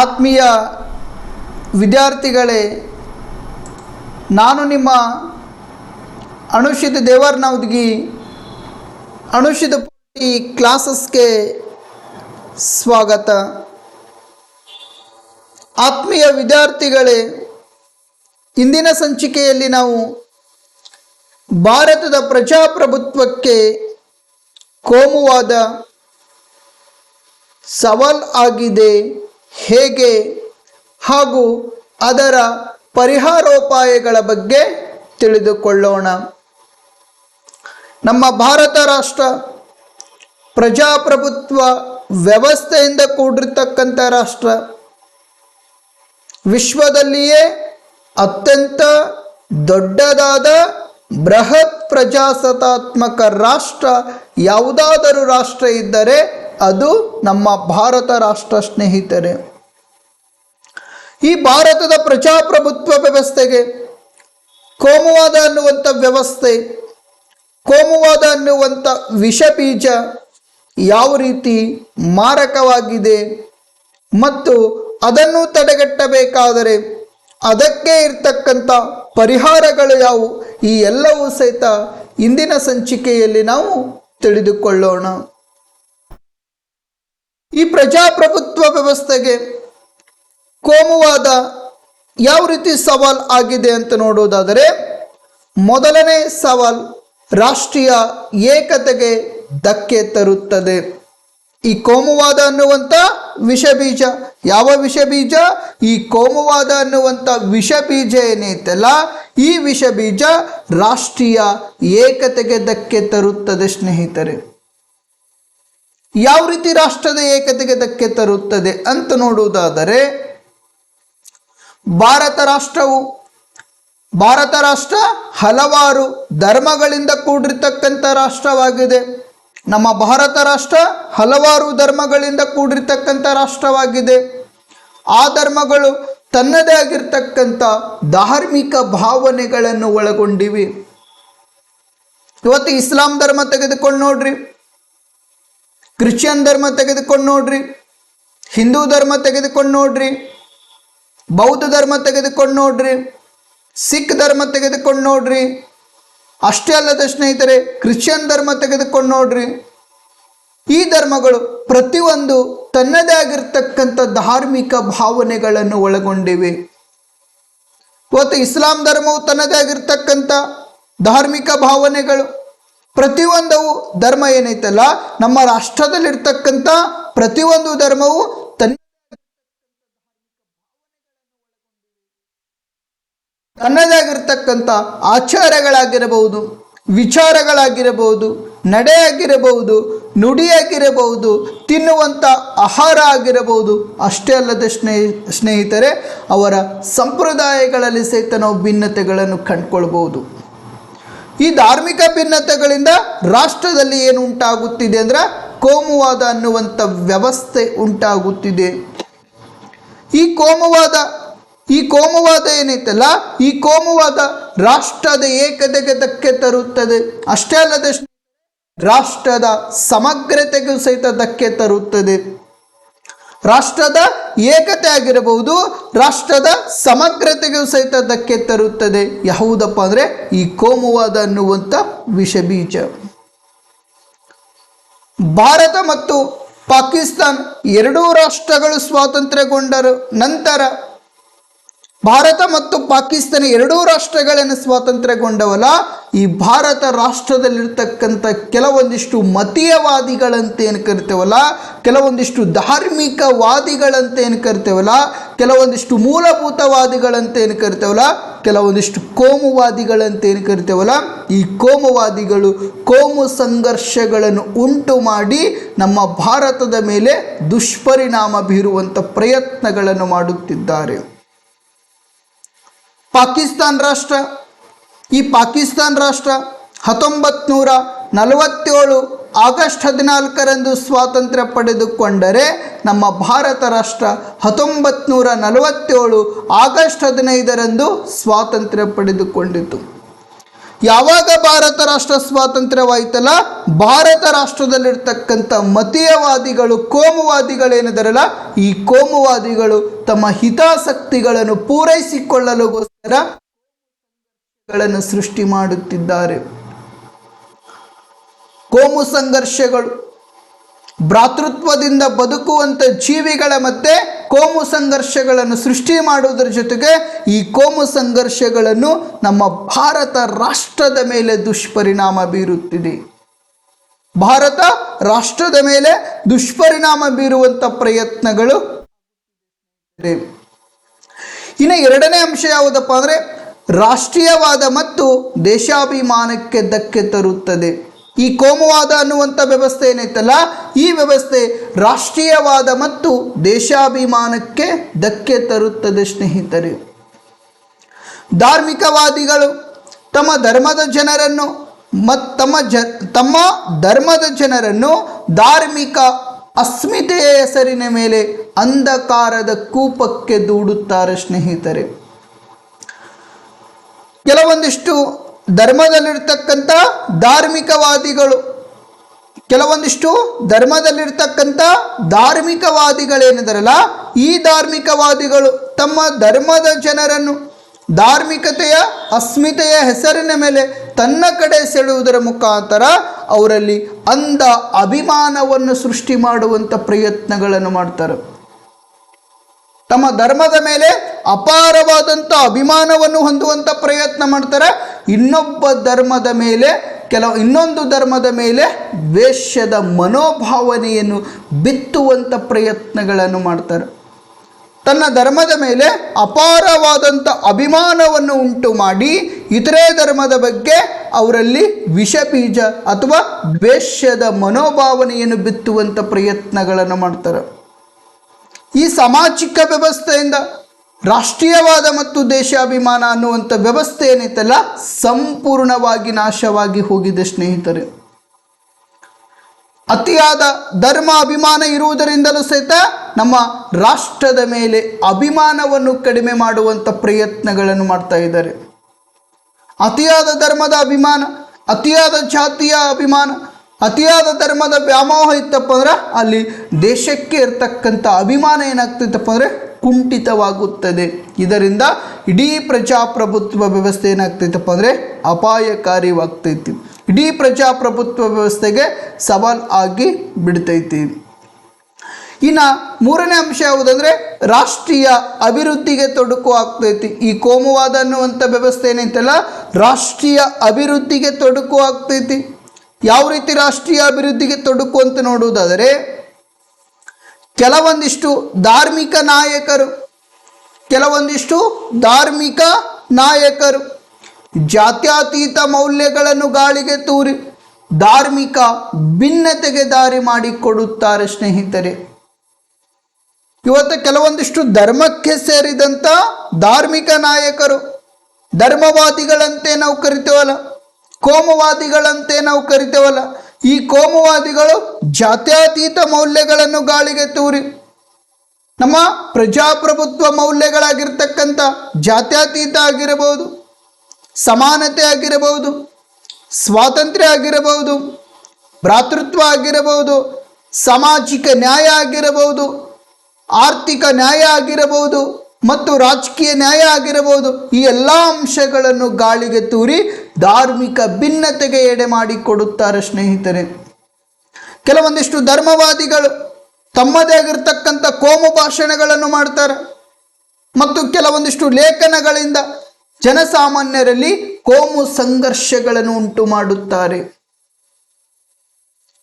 ಆತ್ಮೀಯ ವಿದ್ಯಾರ್ಥಿಗಳೇ, ನಾನು ನಿಮ್ಮ ಅನುಷಿತ್ ದೇವರ್ನವದ್ಗಿ ಅನುಷಿತ್ ಪೂರ್ತಿ ಕ್ಲಾಸಸ್ಗೆ ಸ್ವಾಗತ. ಆತ್ಮೀಯ ವಿದ್ಯಾರ್ಥಿಗಳೇ, ಇಂದಿನ ಸಂಚಿಕೆಯಲ್ಲಿ ನಾವು ಭಾರತದ ಪ್ರಜಾಪ್ರಭುತ್ವಕ್ಕೆ ಕೋಮುವಾದ ಸವಾಲ್ ಆಗಿದೆ ಹೇಗೆ ಹಾಗೂ ಅದರ ಪರಿಹಾರೋಪಾಯಗಳ ಬಗ್ಗೆ ತಿಳಿದುಕೊಳ್ಳೋಣ. ನಮ್ಮ ಭಾರತ ರಾಷ್ಟ್ರ ಪ್ರಜಾಪ್ರಭುತ್ವ ವ್ಯವಸ್ಥೆಯಿಂದ ಕೂಡಿರ್ತಕ್ಕಂಥ ರಾಷ್ಟ್ರ. ವಿಶ್ವದಲ್ಲಿಯೇ ಅತ್ಯಂತ ದೊಡ್ಡದಾದ ಬೃಹತ್ ಪ್ರಜಾಸತ್ತಾತ್ಮಕ ರಾಷ್ಟ್ರ ಯಾವುದಾದರೂ ರಾಷ್ಟ್ರ ಇದ್ದರೆ ಅದು ನಮ್ಮ ಭಾರತ ರಾಷ್ಟ್ರ ಸ್ನೇಹಿತರೆ. ಈ ಭಾರತದ ಪ್ರಜಾಪ್ರಭುತ್ವ ವ್ಯವಸ್ಥೆಗೆ ಕೋಮುವಾದ ಅನ್ನುವಂಥ ವ್ಯವಸ್ಥೆ, ಕೋಮುವಾದ ಅನ್ನುವಂಥ ವಿಷಬೀಜ ಯಾವ ರೀತಿ ಮಾರಕವಾಗಿದೆ ಮತ್ತು ಅದನ್ನು ತಡೆಗಟ್ಟಬೇಕಾದರೆ ಅದಕ್ಕೆ ಇರ್ತಕ್ಕಂಥ ಪರಿಹಾರಗಳು ಯಾವುವು, ಈ ಎಲ್ಲವೂ ಸಹಿತ ಇಂದಿನ ಸಂಚಿಕೆಯಲ್ಲಿ ನಾವು ತಿಳಿದುಕೊಳ್ಳೋಣ. ಈ ಪ್ರಜಾಪ್ರಭುತ್ವ ವ್ಯವಸ್ಥೆಗೆ ಕೋಮುವಾದ ಯಾವ ರೀತಿ ಸವಾಲ್ ಆಗಿದೆ ಅಂತ ನೋಡೋದಾದರೆ, ಮೊದಲನೇ ಸವಾಲ್ ರಾಷ್ಟ್ರೀಯ ಏಕತೆಗೆ ಧಕ್ಕೆ ತರುತ್ತದೆ. ಈ ಕೋಮುವಾದ ಅನ್ನುವಂಥ ವಿಷಬೀಜ, ಯಾವ ವಿಷಬೀಜ? ಈ ಕೋಮುವಾದ ಅನ್ನುವಂಥ ವಿಷಬೀಜ ಏನೈತಲ್ಲ, ಈ ವಿಷಬೀಜ ರಾಷ್ಟ್ರೀಯ ಏಕತೆಗೆ ಧಕ್ಕೆ ತರುತ್ತದೆ ಸ್ನೇಹಿತರೆ. ಯಾವ ರೀತಿ ರಾಷ್ಟ್ರದ ಏಕತೆಗೆ ಧಕ್ಕೆ ತರುತ್ತದೆ ಅಂತ ನೋಡುವುದಾದರೆ, ಭಾರತ ರಾಷ್ಟ್ರ ಹಲವಾರು ಧರ್ಮಗಳಿಂದ ಕೂಡಿರ್ತಕ್ಕಂಥ ರಾಷ್ಟ್ರವಾಗಿದೆ. ನಮ್ಮ ಭಾರತ ರಾಷ್ಟ್ರ ಹಲವಾರು ಧರ್ಮಗಳಿಂದ ಕೂಡಿರ್ತಕ್ಕಂಥ ರಾಷ್ಟ್ರವಾಗಿದೆ. ಆ ಧರ್ಮಗಳು ತನ್ನದೇ ಆಗಿರ್ತಕ್ಕಂಥ ಧಾರ್ಮಿಕ ಭಾವನೆಗಳನ್ನು ಒಳಗೊಂಡಿವೆ. ಇವತ್ತು ಇಸ್ಲಾಂ ಧರ್ಮ ತೆಗೆದುಕೊಂಡು ನೋಡ್ರಿ, ಕ್ರಿಶ್ಚಿಯನ್ ಧರ್ಮ ತೆಗೆದುಕೊಂಡು ನೋಡ್ರಿ, ಹಿಂದೂ ಧರ್ಮ ತೆಗೆದುಕೊಂಡು ನೋಡ್ರಿ, ಬೌದ್ಧ ಧರ್ಮ ತೆಗೆದುಕೊಂಡು ನೋಡ್ರಿ, ಸಿಖ್ ಧರ್ಮ ತೆಗೆದುಕೊಂಡು ನೋಡ್ರಿ, ಅಷ್ಟೇ ಅಲ್ಲದ ಸ್ನೇಹಿತರೆ ಕ್ರಿಶ್ಚಿಯನ್ ಧರ್ಮ ತೆಗೆದುಕೊಂಡು ನೋಡ್ರಿ. ಈ ಧರ್ಮಗಳು ಪ್ರತಿಯೊಂದು ತನ್ನದೇ ಆಗಿರ್ತಕ್ಕಂಥ ಧಾರ್ಮಿಕ ಭಾವನೆಗಳನ್ನು ಒಳಗೊಂಡಿವೆ. ಇವತ್ತು ಇಸ್ಲಾಂ ಧರ್ಮವು ತನ್ನದೇ ಆಗಿರ್ತಕ್ಕಂಥ ಧಾರ್ಮಿಕ ಭಾವನೆಗಳು, ಪ್ರತಿಯೊಂದವು ಧರ್ಮ ಏನೈತಲ್ಲ, ನಮ್ಮ ರಾಷ್ಟ್ರದಲ್ಲಿರ್ತಕ್ಕಂಥ ಪ್ರತಿಯೊಂದು ಧರ್ಮವು ತನ್ನದೇ ಆಗಿರ್ತಕ್ಕಂಥ ಆಚಾರಗಳಾಗಿರಬಹುದು, ವಿಚಾರಗಳಾಗಿರಬಹುದು, ನಡೆಯಾಗಿರಬಹುದು, ನುಡಿಯಾಗಿರಬಹುದು, ತಿನ್ನುವಂಥ ಆಹಾರ ಆಗಿರಬಹುದು. ಅಷ್ಟೇ ಅಲ್ಲದೆ ಸ್ನೇಹಿತರೆ ಅವರ ಸಂಪ್ರದಾಯಗಳಲ್ಲಿ ಸಹಿತ ನಾವು ಭಿನ್ನತೆಗಳನ್ನು ಕಂಡುಕೊಳ್ಬಹುದು. ಈ ಧಾರ್ಮಿಕ ಭಿನ್ನತೆಗಳಿಂದ ರಾಷ್ಟ್ರದಲ್ಲಿ ಏನು ಉಂಟಾಗುತ್ತಿದೆ ಅಂದರೆ ಕೋಮುವಾದ ಅನ್ನುವಂಥ ವ್ಯವಸ್ಥೆ ಉಂಟಾಗುತ್ತಿದೆ. ಈ ಕೋಮುವಾದ ಏನೈತಲ್ಲ, ಈ ಕೋಮುವಾದ ರಾಷ್ಟ್ರದ ಏಕತೆಗೆ ಧಕ್ಕೆ ತರುತ್ತದೆ. ಅಷ್ಟೇ ಅಲ್ಲದೆ ರಾಷ್ಟ್ರದ ಸಮಗ್ರತೆಗೂ ಸಹಿತ ಧಕ್ಕೆ ತರುತ್ತದೆ. ರಾಷ್ಟ್ರದ ಏಕತೆ ಆಗಿರಬಹುದು, ರಾಷ್ಟ್ರದ ಸಮಗ್ರತೆಗೂ ಸಹಿತ ಧಕ್ಕೆ ತರುತ್ತದೆ. ಯಾವುದಪ್ಪ ಅಂದರೆ ಈ ಕೋಮುವಾದ ಅನ್ನುವಂಥ ವಿಷಬೀಜ. ಭಾರತ ಮತ್ತು ಪಾಕಿಸ್ತಾನ ಎರಡೂ ರಾಷ್ಟ್ರಗಳು ಸ್ವಾತಂತ್ರ್ಯಗೊಂಡರು ನಂತರ ಭಾರತ ಮತ್ತು ಪಾಕಿಸ್ತಾನ ಎರಡೂ ರಾಷ್ಟ್ರಗಳನ್ನು ಸ್ವಾತಂತ್ರ್ಯಗೊಂಡವಲ್ಲ, ಈ ಭಾರತ ರಾಷ್ಟ್ರದಲ್ಲಿರ್ತಕ್ಕಂಥ ಕೆಲವೊಂದಿಷ್ಟು ಮತೀಯವಾದಿಗಳಂತ ಏನು ಕರಿತೇವಲ್ಲ, ಕೆಲವೊಂದಿಷ್ಟು ಧಾರ್ಮಿಕವಾದಿಗಳಂತ ಏನು ಕರಿತೇವಲ್ಲ, ಕೆಲವೊಂದಿಷ್ಟು ಮೂಲಭೂತವಾದಿಗಳಂತ ಏನು ಕರಿತೇವಲ್ಲ, ಕೆಲವೊಂದಿಷ್ಟು ಕೋಮುವಾದಿಗಳಂತ ಏನು ಕರಿತೇವಲ್ಲ, ಈ ಕೋಮುವಾದಿಗಳು ಕೋಮು ಸಂಘರ್ಷಗಳನ್ನು ಉಂಟು ಮಾಡಿ ನಮ್ಮ ಭಾರತದ ಮೇಲೆ ದುಷ್ಪರಿಣಾಮ ಬೀರುವಂಥ ಪ್ರಯತ್ನಗಳನ್ನು ಮಾಡುತ್ತಿದ್ದಾರೆ. ಈ ಪಾಕಿಸ್ತಾನ್ ರಾಷ್ಟ್ರ 1947 ಆಗಸ್ಟ್ 14ರಂದು ಸ್ವಾತಂತ್ರ್ಯ ಪಡೆದುಕೊಂಡರೆ, ನಮ್ಮ ಭಾರತ ರಾಷ್ಟ್ರ 1947 ಆಗಸ್ಟ್ 15ರಂದು ಸ್ವಾತಂತ್ರ್ಯ ಪಡೆದುಕೊಂಡಿತು. ಯಾವಾಗ ಭಾರತ ರಾಷ್ಟ್ರ ಸ್ವಾತಂತ್ರ್ಯವಾಯ್ತಲ್ಲ, ಭಾರತ ರಾಷ್ಟ್ರದಲ್ಲಿರ್ತಕ್ಕಂಥ ಮತೀಯವಾದಿಗಳು, ಕೋಮುವಾದಿಗಳೇನಿದಾರಲ್ಲ, ಈ ಕೋಮುವಾದಿಗಳು ತಮ್ಮ ಹಿತಾಸಕ್ತಿಗಳನ್ನು ಪೂರೈಸಿಕೊಳ್ಳಲುಗೋಸ್ಕರ ಸೃಷ್ಟಿ ಮಾಡುತ್ತಿದ್ದಾರೆ. ಕೋಮು ಸಂಘರ್ಷಗಳು, ಭ್ರಾತೃತ್ವದಿಂದ ಬದುಕುವಂಥ ಜೀವಿಗಳ ಮಧ್ಯೆ ಕೋಮು ಸಂಘರ್ಷಗಳನ್ನು ಸೃಷ್ಟಿ ಮಾಡುವುದರ ಜೊತೆಗೆ ಈ ಕೋಮು ಸಂಘರ್ಷಗಳನ್ನು ನಮ್ಮ ಭಾರತ ರಾಷ್ಟ್ರದ ಮೇಲೆ ದುಷ್ಪರಿಣಾಮ ಬೀರುತ್ತಿದೆ. ಭಾರತ ರಾಷ್ಟ್ರದ ಮೇಲೆ ದುಷ್ಪರಿಣಾಮ ಬೀರುವಂಥ ಪ್ರಯತ್ನಗಳು. ಇನ್ನು ಎರಡನೇ ಅಂಶ ಯಾವುದಪ್ಪ ಅಂದರೆ, ರಾಷ್ಟ್ರೀಯವಾದ ಮತ್ತು ದೇಶಾಭಿಮಾನಕ್ಕೆ ಧಕ್ಕೆ ತರುತ್ತದೆ. ಈ ಕೋಮುವಾದ ಅನ್ನುವಂಥ ವ್ಯವಸ್ಥೆ ಏನೈತಲ್ಲ, ಈ ವ್ಯವಸ್ಥೆ ರಾಷ್ಟ್ರೀಯವಾದ ಮತ್ತು ದೇಶಾಭಿಮಾನಕ್ಕೆ ಧಕ್ಕೆ ತರುತ್ತದೆ ಸ್ನೇಹಿತರೆ. ಧಾರ್ಮಿಕವಾದಿಗಳು ತಮ್ಮ ಧರ್ಮದ ಜನರನ್ನು ತಮ್ಮ ಧರ್ಮದ ಜನರನ್ನು ಧಾರ್ಮಿಕ ಅಸ್ಮಿತೆಯ ಹೆಸರಿನ ಮೇಲೆ ಅಂಧಕಾರದ ಕೂಪಕ್ಕೆ ದೂಡುತ್ತಾರೆ ಸ್ನೇಹಿತರೆ. ಕೆಲವೊಂದಿಷ್ಟು ಧರ್ಮದಲ್ಲಿರ್ತಕ್ಕಂಥ ಧಾರ್ಮಿಕವಾದಿಗಳೇನಿದಾರಲ್ಲ, ಈ ಧಾರ್ಮಿಕವಾದಿಗಳು ತಮ್ಮ ಧರ್ಮದ ಜನರನ್ನು ಧಾರ್ಮಿಕತೆಯ ಅಸ್ಮಿತೆಯ ಹೆಸರಿನ ಮೇಲೆ ತನ್ನ ಕಡೆ ಸೆಳೆಯುವುದರ ಮುಖಾಂತರ ಅವರಲ್ಲಿ ಅಂಧ ಅಭಿಮಾನವನ್ನು ಸೃಷ್ಟಿ ಮಾಡುವಂಥ ಪ್ರಯತ್ನಗಳನ್ನು ಮಾಡ್ತಾರೆ. ತಮ್ಮ ಧರ್ಮದ ಮೇಲೆ ಅಪಾರವಾದಂಥ ಅಭಿಮಾನವನ್ನು ಹೊಂದುವಂಥ ಪ್ರಯತ್ನ ಮಾಡ್ತಾರೆ. ಇನ್ನೊಂದು ಧರ್ಮದ ಮೇಲೆ ದ್ವೇಷದ ಮನೋಭಾವನೆಯನ್ನು ಬಿತ್ತುವಂಥ ಪ್ರಯತ್ನಗಳನ್ನು ಮಾಡ್ತಾರೆ. ತನ್ನ ಧರ್ಮದ ಮೇಲೆ ಅಪಾರವಾದಂಥ ಅಭಿಮಾನವನ್ನು ಉಂಟು ಮಾಡಿ ಇತರೆ ಧರ್ಮದ ಬಗ್ಗೆ ಅವರಲ್ಲಿ ವಿಷಬೀಜ ಅಥವಾ ದ್ವೇಷದ ಮನೋಭಾವನೆಯನ್ನು ಬಿತ್ತುವಂಥ ಪ್ರಯತ್ನಗಳನ್ನು ಮಾಡ್ತಾರೆ. ಈ ಸಾಮಾಜಿಕ ವ್ಯವಸ್ಥೆಯಿಂದ ರಾಷ್ಟ್ರೀಯವಾದ ಮತ್ತು ದೇಶಾಭಿಮಾನ ಅನ್ನುವಂಥ ವ್ಯವಸ್ಥೆ ಏನೈತಲ್ಲ, ಸಂಪೂರ್ಣವಾಗಿ ನಾಶವಾಗಿ ಹೋಗಿದೆ ಸ್ನೇಹಿತರೆ. ಅತಿಯಾದ ಧರ್ಮ ಅಭಿಮಾನ ಇರುವುದರಿಂದಲೂ ಸಹಿತ ನಮ್ಮ ರಾಷ್ಟ್ರದ ಮೇಲೆ ಅಭಿಮಾನವನ್ನು ಕಡಿಮೆ ಮಾಡುವಂಥ ಪ್ರಯತ್ನಗಳನ್ನು ಮಾಡ್ತಾ ಇದ್ದಾರೆ. ಅತಿಯಾದ ಧರ್ಮದ ಅಭಿಮಾನ, ಅತಿಯಾದ ಜಾತಿಯ ಅಭಿಮಾನ, ಅತಿಯಾದ ಧರ್ಮದ ವ್ಯಾಮೋಹ ಇತ್ತಪ್ಪ ಅಂದ್ರೆ ಅಲ್ಲಿ ದೇಶಕ್ಕೆ ಇರ್ತಕ್ಕಂಥ ಅಭಿಮಾನ ಏನಾಗ್ತೈತಪ್ಪ ಅಂದರೆ ಕುಂಠಿತವಾಗುತ್ತದೆ. ಇದರಿಂದ ಇಡೀ ಪ್ರಜಾಪ್ರಭುತ್ವ ವ್ಯವಸ್ಥೆ ಏನಾಗ್ತೈತಪ್ಪ ಅಂದರೆ ಅಪಾಯಕಾರಿಯಾಗ್ತೈತಿ. ಇಡೀ ಪ್ರಜಾಪ್ರಭುತ್ವ ವ್ಯವಸ್ಥೆಗೆ ಸವಾಲ್ ಆಗಿ ಬಿಡ್ತೈತಿ. ಇನ್ನು ಮೂರನೇ ಅಂಶ ಯಾವುದಂದರೆ, ರಾಷ್ಟ್ರೀಯ ಅಭಿವೃದ್ಧಿಗೆ ತೊಡಕು ಆಗ್ತೈತಿ. ಈ ಕೋಮುವಾದ ಅನ್ನುವಂಥ ವ್ಯವಸ್ಥೆ ಏನೈತಲ್ಲ, ರಾಷ್ಟ್ರೀಯ ಅಭಿವೃದ್ಧಿಗೆ ತೊಡಕು ಆಗ್ತೈತಿ. ಯಾವ ರೀತಿ ರಾಷ್ಟ್ರೀಯ ಅಭಿವೃದ್ಧಿಗೆ ತೊಡಕು ಅಂತ ನೋಡುವುದಾದರೆ, ಕೆಲವೊಂದಿಷ್ಟು ಧಾರ್ಮಿಕ ನಾಯಕರು ಜಾತ್ಯತೀತ ಮೌಲ್ಯಗಳನ್ನು ಗಾಳಿಗೆ ತೂರಿ ಧಾರ್ಮಿಕ ಭಿನ್ನತೆಗೆ ದಾರಿ ಮಾಡಿಕೊಡುತ್ತಾರೆ ಸ್ನೇಹಿತರೆ. ಇವತ್ತು ಕೆಲವೊಂದಿಷ್ಟು ಧರ್ಮಕ್ಕೆ ಸೇರಿದಂಥ ಧಾರ್ಮಿಕ ನಾಯಕರು, ಧರ್ಮವಾದಿಗಳಂತೆ ನಾವು ಕರಿತೇವಲ್ಲ, ಕೋಮುವಾದಿಗಳಂತೆ ನಾವು ಕರಿತೇವಲ್ಲ, ಈ ಕೋಮುವಾದಿಗಳು ಜಾತ್ಯತೀತ ಮೌಲ್ಯಗಳನ್ನು ಗಾಳಿಗೆ ತೂರಿ ನಮ್ಮ ಪ್ರಜಾಪ್ರಭುತ್ವ ಮೌಲ್ಯಗಳಾಗಿರ್ತಕ್ಕಂಥ ಜಾತ್ಯತೀತ ಆಗಿರಬಹುದು, ಸಮಾನತೆ ಆಗಿರಬಹುದು, ಸ್ವಾತಂತ್ರ್ಯ ಆಗಿರಬಹುದು, ಭ್ರಾತೃತ್ವ ಆಗಿರಬಹುದು, ಸಾಮಾಜಿಕ ನ್ಯಾಯ ಆಗಿರಬಹುದು, ಆರ್ಥಿಕ ನ್ಯಾಯ ಆಗಿರಬಹುದು ಮತ್ತು ರಾಜಕೀಯ ನ್ಯಾಯ ಆಗಿರಬಹುದು, ಈ ಎಲ್ಲ ಅಂಶಗಳನ್ನು ಗಾಳಿಗೆ ತೂರಿ ಧಾರ್ಮಿಕ ಭಿನ್ನತೆಗೆ ಎಡೆ ಮಾಡಿಕೊಡುತ್ತಾರೆ ಸ್ನೇಹಿತರೆ. ಕೆಲವೊಂದಿಷ್ಟು ಧರ್ಮವಾದಿಗಳು ತಮ್ಮದೇ ಆಗಿರ್ತಕ್ಕಂಥ ಕೋಮು ಭಾಷಣಗಳನ್ನು ಮಾಡ್ತಾರೆ ಮತ್ತು ಕೆಲವೊಂದಿಷ್ಟು ಲೇಖನಗಳಿಂದ ಜನಸಾಮಾನ್ಯರಲ್ಲಿ ಕೋಮು ಸಂಘರ್ಷಗಳನ್ನು ಉಂಟು ಮಾಡುತ್ತಾರೆ.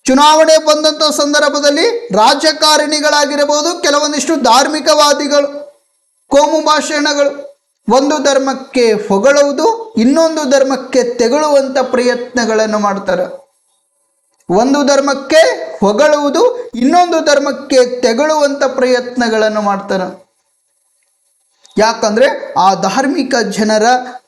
ಚುನಾವಣೆ ಬಂದಂಥ ಸಂದರ್ಭದಲ್ಲಿ ರಾಜಕಾರಣಿಗಳಾಗಿರಬಹುದು, ಕೆಲವೊಂದಿಷ್ಟು ಧಾರ್ಮಿಕವಾದಿಗಳು ಕೋಮು ಭಾಷಣಗಳು ಒಂದು ಧರ್ಮಕ್ಕೆ ಹೊಗಳುವುದು, ಇನ್ನೊಂದು ಧರ್ಮಕ್ಕೆ ತೆಗಳುವಂಥ ಪ್ರಯತ್ನಗಳನ್ನು ಮಾಡ್ತಾರೆ. ಒಂದು ಧರ್ಮಕ್ಕೆ ಹೊಗಳುವುದು, ಇನ್ನೊಂದು ಧರ್ಮಕ್ಕೆ ತೆಗಳುವಂಥ ಪ್ರಯತ್ನಗಳನ್ನು ಮಾಡ್ತಾರೆ. ಯಾಕಂದರೆ ಆ ಧಾರ್ಮಿಕ ಜನರ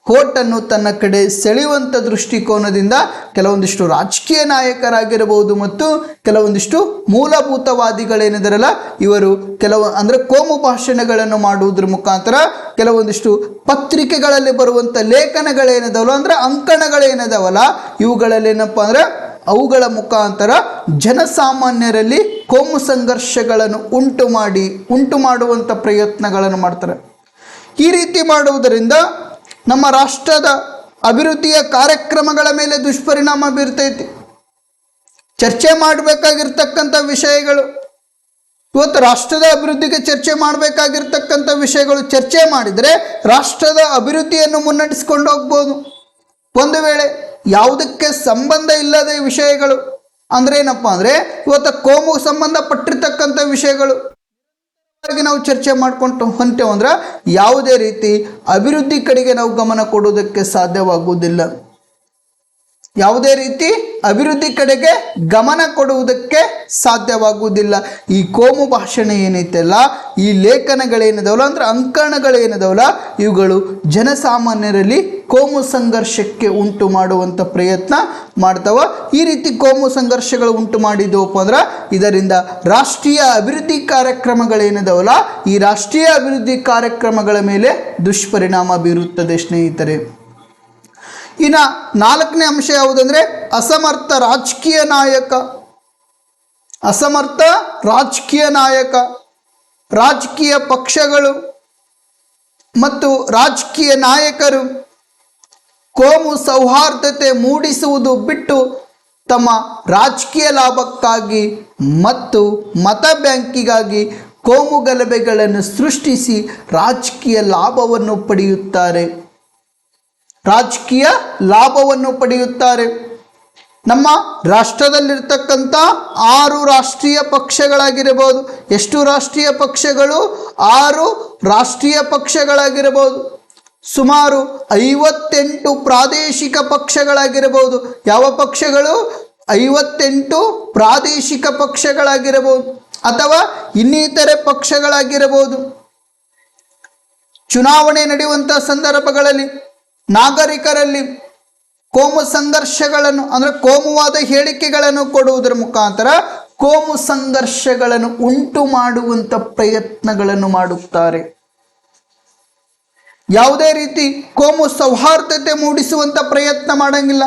ಹೋಟನ್ನು ತನ್ನ ಕಡೆ ಸೆಳೆಯುವಂಥ ದೃಷ್ಟಿಕೋನದಿಂದ ಕೆಲವೊಂದಿಷ್ಟು ರಾಜಕೀಯ ನಾಯಕರಾಗಿರಬಹುದು ಮತ್ತು ಕೆಲವೊಂದಿಷ್ಟು ಮೂಲಭೂತವಾದಿಗಳೇನಿದಾರಲ್ಲ ಇವರು ಅಂದರೆ ಕೋಮು ಭಾಷಣಗಳನ್ನು ಮಾಡುವುದ್ರ ಮುಖಾಂತರ ಕೆಲವೊಂದಿಷ್ಟು ಪತ್ರಿಕೆಗಳಲ್ಲಿ ಬರುವಂಥ ಲೇಖನಗಳೇನಿದಾವಲ್ಲ ಅಂದರೆ ಅಂಕಣಗಳೇನಿದಾವಲ್ಲ ಇವುಗಳಲ್ಲಿ ಏನಪ್ಪ ಅಂದರೆ ಅವುಗಳ ಮುಖಾಂತರ ಜನಸಾಮಾನ್ಯರಲ್ಲಿ ಕೋಮು ಸಂಘರ್ಷಗಳನ್ನು ಉಂಟು ಮಾಡುವಂಥ ಪ್ರಯತ್ನಗಳನ್ನು ಮಾಡ್ತಾರೆ. ಈ ರೀತಿ ಮಾಡುವುದರಿಂದ ನಮ್ಮ ರಾಷ್ಟ್ರದ ಅಭಿವೃದ್ಧಿಯ ಕಾರ್ಯಕ್ರಮಗಳ ಮೇಲೆ ದುಷ್ಪರಿಣಾಮ ಬೀರ್ತೈತಿ. ಚರ್ಚೆ ಮಾಡಬೇಕಾಗಿರ್ತಕ್ಕಂಥ ವಿಷಯಗಳು ಇವತ್ತು ರಾಷ್ಟ್ರದ ಅಭಿವೃದ್ಧಿಗೆ ಚರ್ಚೆ ಮಾಡಬೇಕಾಗಿರ್ತಕ್ಕಂಥ ವಿಷಯಗಳು ಚರ್ಚೆ ಮಾಡಿದರೆ ರಾಷ್ಟ್ರದ ಅಭಿವೃದ್ಧಿಯನ್ನು ಮುನ್ನಡೆಸ್ಕೊಂಡು ಹೋಗ್ಬೋದು. ಒಂದು ವೇಳೆ ಯಾವುದಕ್ಕೆ ಸಂಬಂಧ ಇಲ್ಲದ ವಿಷಯಗಳು ಅಂದರೆ ಏನಪ್ಪ ಅಂದರೆ ಇವತ್ತು ಕೋಮು ಸಂಬಂಧಪಟ್ಟಿರ್ತಕ್ಕಂಥ ವಿಷಯಗಳು ನಾವು ಚರ್ಚೆ ಮಾಡ್ಕೊಂಡು ಹೊಂಟೇವು ಅಂದ್ರೆ ಯಾವುದೇ ರೀತಿ ಅಭಿವೃದ್ಧಿ ಕಡೆಗೆ ನಾವು ಗಮನ ಕೊಡೋದಕ್ಕೆ ಸಾಧ್ಯವಾಗುವುದಿಲ್ಲ. ಯಾವುದೇ ರೀತಿ ಅಭಿವೃದ್ಧಿ ಕಡೆಗೆ ಗಮನ ಕೊಡುವುದಕ್ಕೆ ಸಾಧ್ಯವಾಗುವುದಿಲ್ಲ. ಈ ಕೋಮು ಭಾಷಣ ಏನೈತಲ್ಲ, ಈ ಲೇಖನಗಳೇನಿದಾವಲ್ಲ ಅಂದರೆ ಅಂಕಣಗಳೇನಿದಾವಲ್ಲ ಇವುಗಳು ಜನಸಾಮಾನ್ಯರಲ್ಲಿ ಕೋಮು ಸಂಘರ್ಷಕ್ಕೆ ಉಂಟು ಮಾಡುವಂಥ ಪ್ರಯತ್ನ ಮಾಡ್ತಾವ. ಈ ರೀತಿ ಕೋಮು ಸಂಘರ್ಷಗಳು ಉಂಟು ಮಾಡಿದವಪ್ಪ ಅಂದ್ರೆ ಇದರಿಂದ ರಾಷ್ಟ್ರೀಯ ಅಭಿವೃದ್ಧಿ ಕಾರ್ಯಕ್ರಮಗಳೇನಿದಾವಲ್ಲ ಈ ರಾಷ್ಟ್ರೀಯ ಅಭಿವೃದ್ಧಿ ಕಾರ್ಯಕ್ರಮಗಳ ಮೇಲೆ ದುಷ್ಪರಿಣಾಮ ಬೀರುತ್ತದೆ ಸ್ನೇಹಿತರೆ. ಇನ್ನು 4ನೇ ಅಂಶ ಯಾವುದಂದರೆ ಅಸಮರ್ಥ ರಾಜಕೀಯ ನಾಯಕ. ರಾಜಕೀಯ ಪಕ್ಷಗಳು ಮತ್ತು ರಾಜಕೀಯ ನಾಯಕರು ಕೋಮು ಸೌಹಾರ್ದತೆ ಮೂಡಿಸುವುದು ಬಿಟ್ಟು ತಮ್ಮ ರಾಜಕೀಯ ಲಾಭಕ್ಕಾಗಿ ಮತ್ತು ಮತ ಬ್ಯಾಂಕಿಗಾಗಿ ಕೋಮು ಗಲಭೆಗಳನ್ನು ಸೃಷ್ಟಿಸಿ ರಾಜಕೀಯ ಲಾಭವನ್ನು ಪಡೆಯುತ್ತಾರೆ. ನಮ್ಮ ರಾಷ್ಟ್ರದಲ್ಲಿರ್ತಕ್ಕಂಥ 6 ರಾಷ್ಟ್ರೀಯ ಪಕ್ಷಗಳಾಗಿರಬಹುದು. ಎಷ್ಟು ರಾಷ್ಟ್ರೀಯ ಪಕ್ಷಗಳು? 6 ರಾಷ್ಟ್ರೀಯ ಪಕ್ಷಗಳಾಗಿರಬಹುದು. ಸುಮಾರು 58 ಪ್ರಾದೇಶಿಕ ಪಕ್ಷಗಳಾಗಿರಬಹುದು. ಯಾವ ಪಕ್ಷಗಳು? 58 ಪ್ರಾದೇಶಿಕ ಪಕ್ಷಗಳಾಗಿರಬಹುದು ಅಥವಾ ಇನ್ನಿತರೆ ಪಕ್ಷಗಳಾಗಿರಬಹುದು. ಚುನಾವಣೆ ನಡೆಯುವಂಥ ಸಂದರ್ಭಗಳಲ್ಲಿ ನಾಗರಿಕರಲ್ಲಿ ಕೋಮು ಸಂಘರ್ಷಗಳನ್ನು ಅಂದರೆ ಕೋಮುವಾದ ಹೇಳಿಕೆಗಳನ್ನು ಕೊಡುವುದರ ಮುಖಾಂತರ ಕೋಮು ಸಂಘರ್ಷಗಳನ್ನು ಉಂಟು ಮಾಡುವಂಥ ಪ್ರಯತ್ನಗಳನ್ನು ಮಾಡುತ್ತಾರೆ. ಯಾವುದೇ ರೀತಿ ಕೋಮು ಸೌಹಾರ್ದತೆ ಮೂಡಿಸುವಂಥ ಪ್ರಯತ್ನ ಮಾಡಂಗಿಲ್ಲ.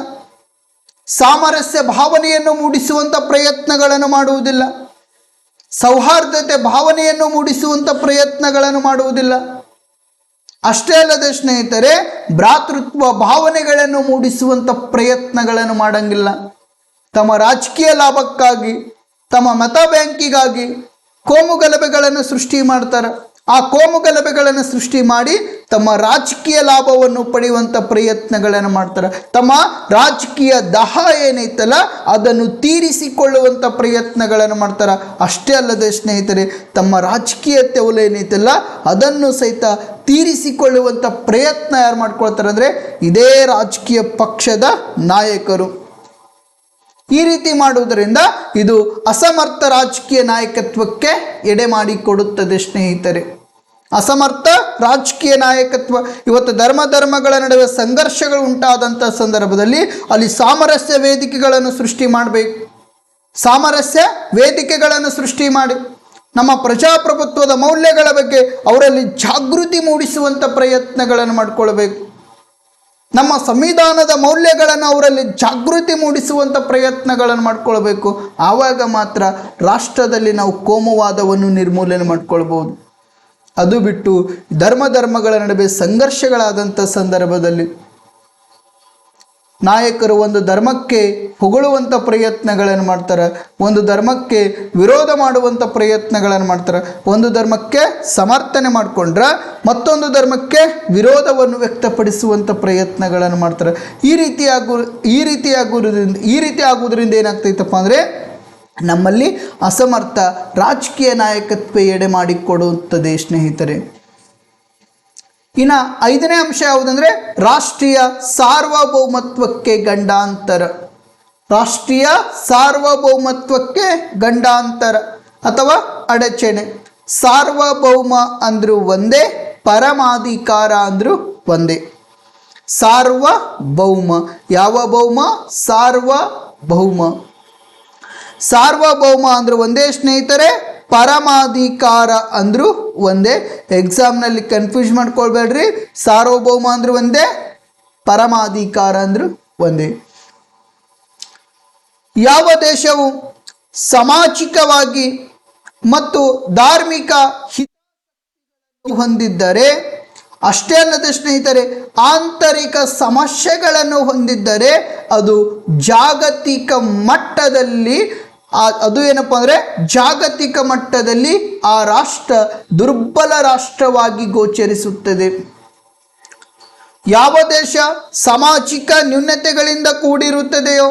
ಸಾಮರಸ್ಯ ಭಾವನೆಯನ್ನು ಮೂಡಿಸುವಂಥ ಪ್ರಯತ್ನಗಳನ್ನು ಮಾಡುವುದಿಲ್ಲ. ಸೌಹಾರ್ದತೆ ಭಾವನೆಯನ್ನು ಮೂಡಿಸುವಂಥ ಪ್ರಯತ್ನಗಳನ್ನು ಮಾಡುವುದಿಲ್ಲ. ಅಷ್ಟೇ ಅಲ್ಲದೆ ಸ್ನೇಹಿತರೆ ಭ್ರಾತೃತ್ವ ಭಾವನೆಗಳನ್ನು ಮೂಡಿಸುವಂಥ ಪ್ರಯತ್ನಗಳನ್ನು ಮಾಡಂಗಿಲ್ಲ. ತಮ್ಮ ರಾಜಕೀಯ ಲಾಭಕ್ಕಾಗಿ ತಮ್ಮ ಮತ ಬ್ಯಾಂಕಿಗಾಗಿ ಕೋಮು ಗಲಭೆಗಳನ್ನು ಸೃಷ್ಟಿ ಮಾಡ್ತಾರೆ. ಆ ಕೋಮು ಗಲಭೆಗಳನ್ನು ಸೃಷ್ಟಿ ಮಾಡಿ ತಮ್ಮ ರಾಜಕೀಯ ಲಾಭವನ್ನು ಪಡೆಯುವಂಥ ಪ್ರಯತ್ನಗಳನ್ನು ಮಾಡ್ತಾರೆ. ತಮ್ಮ ರಾಜಕೀಯ ದಾಹ ಏನೈತಲ್ಲ ಅದನ್ನು ತೀರಿಸಿಕೊಳ್ಳುವಂಥ ಪ್ರಯತ್ನಗಳನ್ನು ಮಾಡ್ತಾರೆ. ಅಷ್ಟೇ ಅಲ್ಲದೆ ಸ್ನೇಹಿತರೆ ತಮ್ಮ ರಾಜಕೀಯ ತೆವಲು ಏನೈತಲ್ಲ ಅದನ್ನು ಸಹಿತ ತೀರಿಸಿಕೊಳ್ಳುವಂಥ ಪ್ರಯತ್ನ ಯಾರು ಮಾಡ್ಕೊಳ್ತಾರೆ ಅಂದರೆ ಇದೇ ರಾಜಕೀಯ ಪಕ್ಷದ ನಾಯಕರು. ಈ ರೀತಿ ಮಾಡುವುದರಿಂದ ಇದು ಅಸಮರ್ಥ ರಾಜಕೀಯ ನಾಯಕತ್ವಕ್ಕೆ ಎಡೆ ಮಾಡಿಕೊಡುತ್ತದೆ ಸ್ನೇಹಿತರೆ. ಅಸಮರ್ಥ ರಾಜಕೀಯ ನಾಯಕತ್ವ ಇವತ್ತು ಧರ್ಮಗಳ ನಡುವೆ ಸಂಘರ್ಷಗಳು ಉಂಟಾದಂಥ ಸಂದರ್ಭದಲ್ಲಿ ಅಲ್ಲಿ ಸಾಮರಸ್ಯ ವೇದಿಕೆಗಳನ್ನು ಸೃಷ್ಟಿ ಮಾಡಬೇಕು. ಸಾಮರಸ್ಯ ವೇದಿಕೆಗಳನ್ನು ಸೃಷ್ಟಿ ಮಾಡಿ ನಮ್ಮ ಪ್ರಜಾಪ್ರಭುತ್ವದ ಮೌಲ್ಯಗಳ ಬಗ್ಗೆ ಅವರಲ್ಲಿ ಜಾಗೃತಿ ಮೂಡಿಸುವಂಥ ಪ್ರಯತ್ನಗಳನ್ನು ಮಾಡಿಕೊಳ್ಬೇಕು. ನಮ್ಮ ಸಂವಿಧಾನದ ಮೌಲ್ಯಗಳನ್ನು ಅವರಲ್ಲಿ ಜಾಗೃತಿ ಮೂಡಿಸುವಂಥ ಪ್ರಯತ್ನಗಳನ್ನು ಮಾಡಿಕೊಳ್ಬೇಕು. ಆವಾಗ ಮಾತ್ರ ರಾಷ್ಟ್ರದಲ್ಲಿ ನಾವು ಕೋಮುವಾದವನ್ನು ನಿರ್ಮೂಲನೆ ಮಾಡಿಕೊಳ್ಬೋದು. ಅದು ಬಿಟ್ಟು ಧರ್ಮಗಳ ನಡುವೆ ಸಂಘರ್ಷಗಳಾದಂಥ ಸಂದರ್ಭದಲ್ಲಿ ನಾಯಕರು ಒಂದು ಧರ್ಮಕ್ಕೆ ಹೊಗಳುವಂಥ ಪ್ರಯತ್ನಗಳನ್ನು ಮಾಡ್ತಾರೆ, ಒಂದು ಧರ್ಮಕ್ಕೆ ವಿರೋಧ ಮಾಡುವಂಥ ಪ್ರಯತ್ನಗಳನ್ನು ಮಾಡ್ತಾರೆ. ಒಂದು ಧರ್ಮಕ್ಕೆ ಸಮರ್ಥನೆ ಮಾಡಿಕೊಂಡ್ರೆ ಮತ್ತೊಂದು ಧರ್ಮಕ್ಕೆ ವಿರೋಧವನ್ನು ವ್ಯಕ್ತಪಡಿಸುವಂಥ ಪ್ರಯತ್ನಗಳನ್ನು ಮಾಡ್ತಾರೆ. ಈ ರೀತಿ ಆಗುವುದರಿಂದ ಏನಾಗ್ತೈತಪ್ಪ ಅಂದರೆ ನಮ್ಮಲ್ಲಿ ಅಸಮರ್ಥ ರಾಜಕೀಯ ನಾಯಕತ್ವ ಎಡೆ ಮಾಡಿಕೊಡುತ್ತದೆ ಸ್ನೇಹಿತರೆ. ಇನ್ನು 5ನೇ ಅಂಶ ಯಾವುದಂದರೆ ರಾಷ್ಟ್ರೀಯ ಸಾರ್ವಭೌಮತ್ವಕ್ಕೆ ಗಂಡಾಂತರ. ರಾಷ್ಟ್ರೀಯ ಸಾರ್ವಭೌಮತ್ವಕ್ಕೆ ಗಂಡಾಂತರ ಅಥವಾ ಅಡಚಣೆ. ಸಾರ್ವಭೌಮ ಅಂದರೂ ಒಂದೇ, ಪರಮಾಧಿಕಾರ ಅಂದರೂ ಒಂದೇ. ಸಾರ್ವಭೌಮ, ಯಾವ ಭೌಮ? ಸಾರ್ವಭೌಮ. ಸಾರ್ವಭೌಮ ಅಂದ್ರೆ ಒಂದೇ ಸ್ನೇಹಿತರೆ, ಪರಮಾಧಿಕಾರ ಅಂದರೂ ಒಂದೇ. ಎಕ್ಸಾಮ್ನಲ್ಲಿ ಕನ್ಫ್ಯೂಸ್ ಮಾಡ್ಕೊಳ್ಬೇಡ್ರಿ. ಸಾರ್ವಭೌಮ ಅಂದ್ರೆ ಒಂದೇ, ಪರಮಾಧಿಕಾರ ಅಂದರೂ ಒಂದೇ. ಯಾವ ದೇಶವು ಸಾಮಾಜಿಕವಾಗಿ ಮತ್ತು ಧಾರ್ಮಿಕ ಹಿತ ಹೊಂದಿದ್ದರೆ, ಅಷ್ಟೇ ಅಲ್ಲದೆ ಸ್ನೇಹಿತರೆ, ಆಂತರಿಕ ಸಮಸ್ಯೆಗಳನ್ನು ಹೊಂದಿದ್ದರೆ ಅದು ಜಾಗತಿಕ ಮಟ್ಟದಲ್ಲಿ ಅದು ಏನಪ್ಪ ಅಂದರೆ ಜಾಗತಿಕ ಮಟ್ಟದಲ್ಲಿ ಆ ರಾಷ್ಟ್ರ ದುರ್ಬಲ ರಾಷ್ಟ್ರವಾಗಿ ಗೋಚರಿಸುತ್ತದೆ. ಯಾವ ದೇಶ ಸಾಮಾಜಿಕ ನ್ಯೂನತೆಗಳಿಂದ ಕೂಡಿರುತ್ತದೆಯೋ,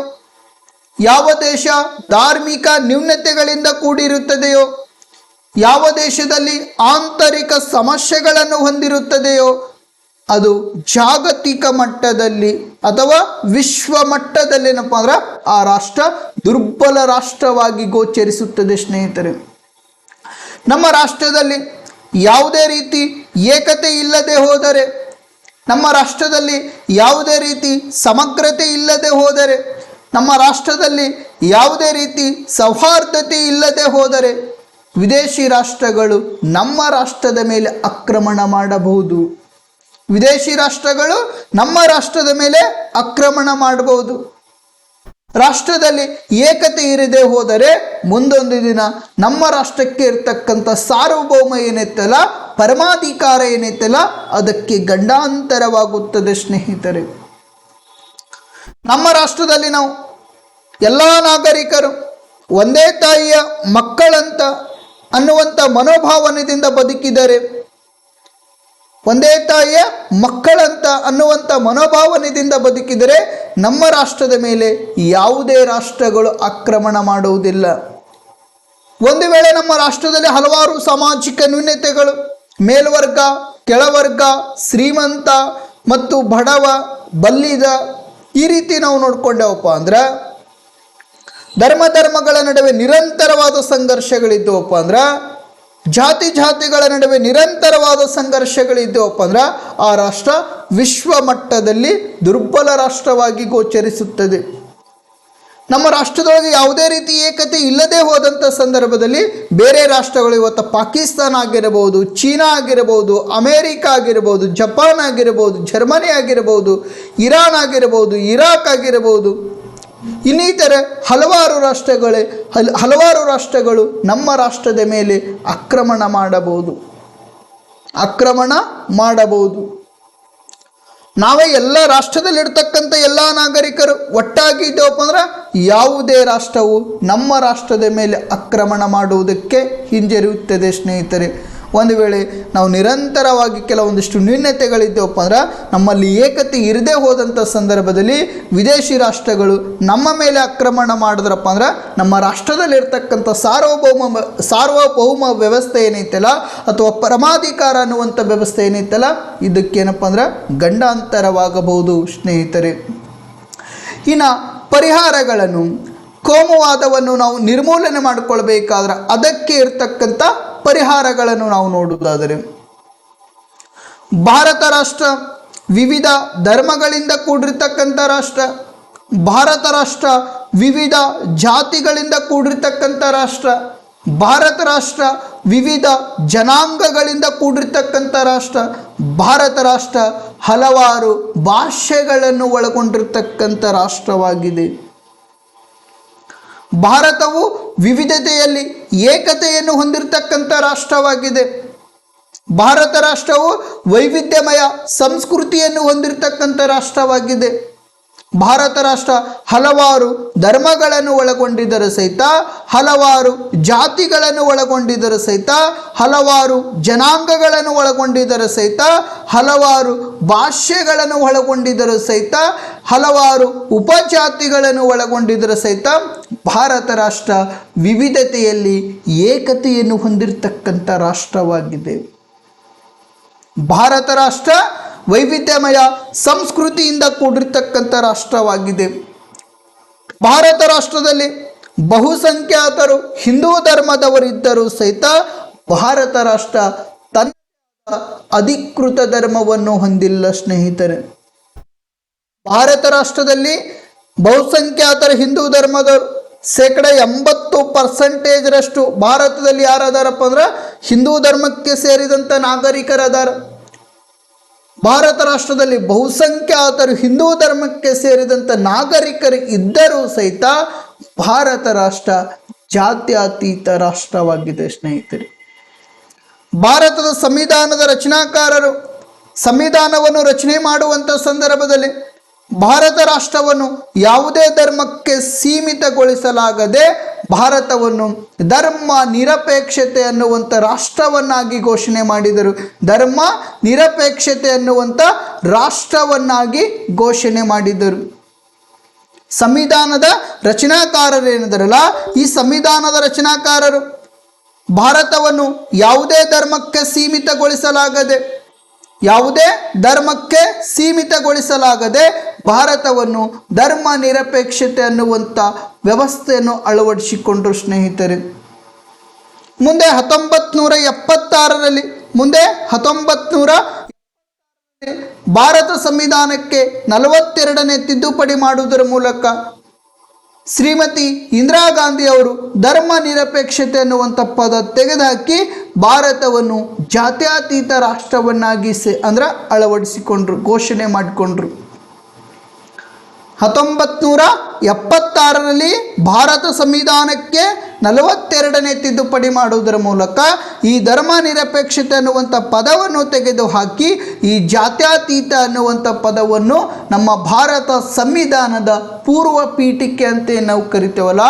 ಯಾವ ದೇಶ ಧಾರ್ಮಿಕ ನ್ಯೂನತೆಗಳಿಂದ ಕೂಡಿರುತ್ತದೆಯೋ, ಯಾವ ದೇಶದಲ್ಲಿ ಆಂತರಿಕ ಸಮಸ್ಯೆಗಳನ್ನು ಹೊಂದಿರುತ್ತದೆಯೋ ಅದು ಜಾಗತಿಕ ಮಟ್ಟದಲ್ಲಿ ಅಥವಾ ವಿಶ್ವ ಮಟ್ಟದಲ್ಲಿ ಏನಪ್ಪ ಅಂದ್ರೆ ಆ ರಾಷ್ಟ್ರ ದುರ್ಬಲ ರಾಷ್ಟ್ರವಾಗಿ ಗೋಚರಿಸುತ್ತದೆ ಸ್ನೇಹಿತರೆ. ನಮ್ಮ ರಾಷ್ಟ್ರದಲ್ಲಿ ಯಾವುದೇ ರೀತಿ ಏಕತೆ ಇಲ್ಲದೆ ಹೋದರೆ, ನಮ್ಮ ರಾಷ್ಟ್ರದಲ್ಲಿ ಯಾವುದೇ ರೀತಿ ಸಮಗ್ರತೆ ಇಲ್ಲದೆ ಹೋದರೆ, ನಮ್ಮ ರಾಷ್ಟ್ರದಲ್ಲಿ ಯಾವುದೇ ರೀತಿ ಸೌಹಾರ್ದತೆ ಇಲ್ಲದೆ ಹೋದರೆ ವಿದೇಶಿ ರಾಷ್ಟ್ರಗಳು ನಮ್ಮ ರಾಷ್ಟ್ರದ ಮೇಲೆ ಆಕ್ರಮಣ ಮಾಡಬಹುದು. ವಿದೇಶಿ ರಾಷ್ಟ್ರಗಳು ನಮ್ಮ ರಾಷ್ಟ್ರದ ಮೇಲೆ ಆಕ್ರಮಣ ಮಾಡಬಹುದು. ರಾಷ್ಟ್ರದಲ್ಲಿ ಏಕತೆ ಇರದೆ ಹೋದರೆ ಮುಂದೊಂದು ದಿನ ನಮ್ಮ ರಾಷ್ಟ್ರಕ್ಕೆ ಇರ್ತಕ್ಕಂಥ ಸಾರ್ವಭೌಮ ಏನೈತಲ್ಲ, ಪರಮಾಧಿಕಾರ ಏನೈತಲ್ಲ, ಅದಕ್ಕೆ ಗಂಡಾಂತರವಾಗುತ್ತದೆ ಸ್ನೇಹಿತರೆ. ನಮ್ಮ ರಾಷ್ಟ್ರದಲ್ಲಿ ನಾವು ಎಲ್ಲ ನಾಗರಿಕರು ಒಂದೇ ತಾಯಿಯ ಮಕ್ಕಳಂತ ಅನ್ನುವಂಥ ಮನೋಭಾವನೆಯಿಂದ ಬದುಕಿದರೆ, ಒಂದೇ ತಾಯಿಯ ಮಕ್ಕಳಂತ ಅನ್ನುವಂಥ ಮನೋಭಾವನೆಯಿಂದ ಬದುಕಿದರೆ ನಮ್ಮ ರಾಷ್ಟ್ರದ ಮೇಲೆ ಯಾವುದೇ ರಾಷ್ಟ್ರಗಳು ಆಕ್ರಮಣ ಮಾಡುವುದಿಲ್ಲ. ಒಂದು ವೇಳೆ ನಮ್ಮ ರಾಷ್ಟ್ರದಲ್ಲಿ ಹಲವಾರು ಸಾಮಾಜಿಕ ನ್ಯೂನತೆಗಳು, ಮೇಲ್ವರ್ಗ, ಕೆಳವರ್ಗ, ಶ್ರೀಮಂತ ಮತ್ತು ಬಡವ, ಬಲ್ಲಿದ, ಈ ರೀತಿ ನಾವು ನೋಡ್ಕೊಂಡೇವಪ್ಪ ಅಂದ್ರೆ, ಧರ್ಮಗಳ ನಡುವೆ ನಿರಂತರವಾದ ಸಂಘರ್ಷಗಳಿದ್ದವಪ್ಪ ಅಂದ್ರೆ, ಜಾತಿಗಳ ನಡುವೆ ನಿರಂತರವಾದ ಸಂಘರ್ಷಗಳಿದ್ದವಪ್ಪ ಅಂದ್ರೆ ಆ ರಾಷ್ಟ್ರ ವಿಶ್ವ ಮಟ್ಟದಲ್ಲಿ ದುರ್ಬಲ ರಾಷ್ಟ್ರವಾಗಿ ಗೋಚರಿಸುತ್ತದೆ. ನಮ್ಮ ರಾಷ್ಟ್ರದೊಳಗೆ ಯಾವುದೇ ರೀತಿ ಏಕತೆ ಇಲ್ಲದೆ ಹೋದಂಥ ಸಂದರ್ಭದಲ್ಲಿ ಬೇರೆ ರಾಷ್ಟ್ರಗಳು, ಇವತ್ತು ಪಾಕಿಸ್ತಾನ ಆಗಿರಬಹುದು, ಚೀನಾ ಆಗಿರಬಹುದು, ಅಮೇರಿಕಾ ಆಗಿರಬಹುದು, ಜಪಾನ್ ಆಗಿರಬಹುದು, ಜರ್ಮನಿ ಆಗಿರಬಹುದು, ಇರಾನ್ ಆಗಿರಬಹುದು, ಇರಾಕ್ ಆಗಿರಬಹುದು, ಇನ್ನಿತರ ಹಲವಾರು ರಾಷ್ಟ್ರಗಳು ನಮ್ಮ ರಾಷ್ಟ್ರದ ಮೇಲೆ ಆಕ್ರಮಣ ಮಾಡಬಹುದು. ನಾವೇ ಎಲ್ಲ ರಾಷ್ಟ್ರದಲ್ಲಿರ್ತಕ್ಕಂಥ ಎಲ್ಲ ನಾಗರಿಕರು ಒಟ್ಟಾಗಿ ಇದ್ದೇವಪ್ಪ ಅಂದ್ರೆ ಯಾವುದೇ ರಾಷ್ಟ್ರವು ನಮ್ಮ ರಾಷ್ಟ್ರದ ಮೇಲೆ ಆಕ್ರಮಣ ಮಾಡುವುದಕ್ಕೆ ಹಿಂಜರಿಯುತ್ತದೆ ಸ್ನೇಹಿತರೆ. ಒಂದು ವೇಳೆ ನಾವು ನಿರಂತರವಾಗಿ ಕೆಲವೊಂದಿಷ್ಟು ನ್ಯೂನತೆಗಳಿದ್ದೇವಪ್ಪ ಅಂದ್ರೆ, ನಮ್ಮಲ್ಲಿ ಏಕತೆ ಇರದೇ ಹೋದಂಥ ಸಂದರ್ಭದಲ್ಲಿ ವಿದೇಶಿ ರಾಷ್ಟ್ರಗಳು ನಮ್ಮ ಮೇಲೆ ಆಕ್ರಮಣ ಮಾಡಿದ್ರಪ್ಪ ಅಂದ್ರೆ ನಮ್ಮ ರಾಷ್ಟ್ರದಲ್ಲಿರ್ತಕ್ಕಂಥ ಸಾರ್ವಭೌಮ ವ್ಯವಸ್ಥೆ ಏನೈತಲ್ಲ ಅಥವಾ ಪರಮಾಧಿಕಾರ ಅನ್ನುವಂಥ ವ್ಯವಸ್ಥೆ ಏನೈತಲ್ಲ, ಇದಕ್ಕೇನಪ್ಪ ಅಂದ್ರೆ ಗಂಡಾಂತರವಾಗಬಹುದು ಸ್ನೇಹಿತರೆ. ಇನ್ನು ಪರಿಹಾರಗಳನ್ನು, ಕೋಮುವಾದವನ್ನು ನಾವು ನಿರ್ಮೂಲನೆ ಮಾಡಿಕೊಳ್ಬೇಕಾದ್ರೆ ಅದಕ್ಕೆ ಇರ್ತಕ್ಕಂಥ ಪರಿಹಾರಗಳನ್ನು ನಾವು ನೋಡುವುದಾದರೆ, ಭಾರತ ರಾಷ್ಟ್ರ ವಿವಿಧ ಧರ್ಮಗಳಿಂದ ಕೂಡಿರ್ತಕ್ಕಂಥ ರಾಷ್ಟ್ರ, ಭಾರತ ರಾಷ್ಟ್ರ ವಿವಿಧ ಜಾತಿಗಳಿಂದ ಕೂಡಿರ್ತಕ್ಕಂಥ ರಾಷ್ಟ್ರ, ಭಾರತ ರಾಷ್ಟ್ರ ವಿವಿಧ ಜನಾಂಗಗಳಿಂದ ಕೂಡಿರ್ತಕ್ಕಂಥ ರಾಷ್ಟ್ರ, ಭಾರತ ರಾಷ್ಟ್ರ ಹಲವಾರು ಭಾಷೆಗಳನ್ನು ಒಳಗೊಂಡಿರ್ತಕ್ಕಂಥ ರಾಷ್ಟ್ರವಾಗಿದೆ. ಭಾರತವು ವಿವಿಧತೆಯಲ್ಲಿ ಏಕತೆಯನ್ನು ಹೊಂದಿರತಕ್ಕಂಥ ರಾಷ್ಟ್ರವಾಗಿದೆ. ಭಾರತ ರಾಷ್ಟ್ರವು ವೈವಿಧ್ಯಮಯ ಸಂಸ್ಕೃತಿಯನ್ನು ಹೊಂದಿರತಕ್ಕಂಥ ರಾಷ್ಟ್ರವಾಗಿದೆ. ಭಾರತ ರಾಷ್ಟ್ರ ಹಲವಾರು ಧರ್ಮಗಳನ್ನು ಒಳಗೊಂಡಿದ್ದರೂ ಸಹಿತ, ಹಲವಾರು ಜಾತಿಗಳನ್ನು ಒಳಗೊಂಡಿದ್ದರೂ ಸಹಿತ, ಹಲವಾರು ಜನಾಂಗಗಳನ್ನು ಒಳಗೊಂಡಿದ್ದರೂ ಸಹಿತ, ಹಲವಾರು ಭಾಷೆಗಳನ್ನು ಒಳಗೊಂಡಿದ್ದರೂ ಸಹಿತ, ಹಲವಾರು ಉಪಜಾತಿಗಳನ್ನು ಒಳಗೊಂಡಿದ್ದರೂ ಸಹಿತ ಭಾರತ ರಾಷ್ಟ್ರ ವಿವಿಧತೆಯಲ್ಲಿ ಏಕತೆಯನ್ನು ಹೊಂದಿರತಕ್ಕಂಥ ರಾಷ್ಟ್ರವಾಗಿದೆ. ಭಾರತ ರಾಷ್ಟ್ರ ವೈವಿಧ್ಯಮಯ ಸಂಸ್ಕೃತಿಯಿಂದ ಕೂಡಿರ್ತಕ್ಕಂಥ ರಾಷ್ಟ್ರವಾಗಿದೆ. ಭಾರತ ರಾಷ್ಟ್ರದಲ್ಲಿ ಬಹುಸಂಖ್ಯಾತರು ಹಿಂದೂ ಧರ್ಮದವರಿದ್ದರೂ ಸಹಿತ ಭಾರತ ರಾಷ್ಟ್ರ ತನ್ನ ಅಧಿಕೃತ ಧರ್ಮವನ್ನು ಹೊಂದಿಲ್ಲ ಸ್ನೇಹಿತರೆ. ಭಾರತ ರಾಷ್ಟ್ರದಲ್ಲಿ ಬಹುಸಂಖ್ಯಾತರ ಹಿಂದೂ ಧರ್ಮದವರು 80% ಭಾರತದಲ್ಲಿ ಯಾರದಾರಪ್ಪ ಅಂದ್ರೆ ಹಿಂದೂ ಧರ್ಮಕ್ಕೆ ಸೇರಿದಂಥ ನಾಗರಿಕರದಾರ. ಭಾರತ ರಾಷ್ಟ್ರದಲ್ಲಿ ಬಹುಸಂಖ್ಯಾತರು ಹಿಂದೂ ಧರ್ಮಕ್ಕೆ ಸೇರಿದಂಥ ನಾಗರಿಕರು ಇದ್ದರೂ ಸಹಿತ ಭಾರತ ರಾಷ್ಟ್ರ ಜಾತ್ಯತೀತ ರಾಷ್ಟ್ರವಾಗಿದೆ ಸ್ನೇಹಿತರೆ. ಭಾರತದ ಸಂವಿಧಾನದ ರಚನಾಕಾರರು ಸಂವಿಧಾನವನ್ನು ರಚನೆ ಮಾಡುವಂಥ ಸಂದರ್ಭದಲ್ಲಿ ಭಾರತ ರಾಷ್ಟ್ರವನ್ನು ಯಾವುದೇ ಧರ್ಮಕ್ಕೆ ಸೀಮಿತಗೊಳಿಸಲಾಗದೆ ಭಾರತವನ್ನು ಧರ್ಮ ನಿರಪೇಕ್ಷತೆ ಅನ್ನುವಂಥ ರಾಷ್ಟ್ರವನ್ನಾಗಿ ಘೋಷಣೆ ಮಾಡಿದರು. ಧರ್ಮ ನಿರಪೇಕ್ಷತೆ ಅನ್ನುವಂಥ ರಾಷ್ಟ್ರವನ್ನಾಗಿ ಘೋಷಣೆ ಮಾಡಿದರು. ಸಂವಿಧಾನದ ರಚನಾಕಾರರು ಏನಿದಾರಲ್ಲ, ಈ ಸಂವಿಧಾನದ ರಚನಾಕಾರರು ಭಾರತವನ್ನು ಯಾವುದೇ ಧರ್ಮಕ್ಕೆ ಸೀಮಿತಗೊಳಿಸಲಾಗದೆ ಭಾರತವನ್ನು ಧರ್ಮ ನಿರಪೇಕ್ಷತೆ ಅನ್ನುವಂಥ ವ್ಯವಸ್ಥೆಯನ್ನು ಅಳವಡಿಸಿಕೊಂಡರು ಸ್ನೇಹಿತರೆ. ಮುಂದೆ 1976ರಲ್ಲಿ ಭಾರತ ಸಂವಿಧಾನಕ್ಕೆ 42ನೇ ತಿದ್ದುಪಡಿ ಮಾಡುವುದರ ಮೂಲಕ ಶ್ರೀಮತಿ ಇಂದಿರಾ ಗಾಂಧಿ ಅವರು ಧರ್ಮ ನಿರಪೇಕ್ಷತೆ ಅನ್ನುವಂಥ ಪದ ತೆಗೆದುಹಾಕಿ ಭಾರತವನ್ನು ಜಾತ್ಯತೀತ ರಾಷ್ಟ್ರವನ್ನಾಗಿ ಅಳವಡಿಸಿಕೊಂಡ್ರು, ಘೋಷಣೆ ಮಾಡಿಕೊಂಡ್ರು. 1976ರಲ್ಲಿ ಭಾರತ ಸಂವಿಧಾನಕ್ಕೆ 42ನೇ ತಿದ್ದುಪಡಿ ಮಾಡುವುದರ ಮೂಲಕ ಈ ಧರ್ಮ ನಿರಪೇಕ್ಷತೆ ಅನ್ನುವಂಥ ಪದವನ್ನು ತೆಗೆದುಹಾಕಿ ಈ ಜಾತ್ಯತೀತ ಅನ್ನುವಂಥ ಪದವನ್ನು ನಮ್ಮ ಭಾರತ ಸಂವಿಧಾನದ ಪೂರ್ವ ಪೀಠಿಕೆ ಅಂತ ನಾವು ಕರಿತೇವಲ್ಲ,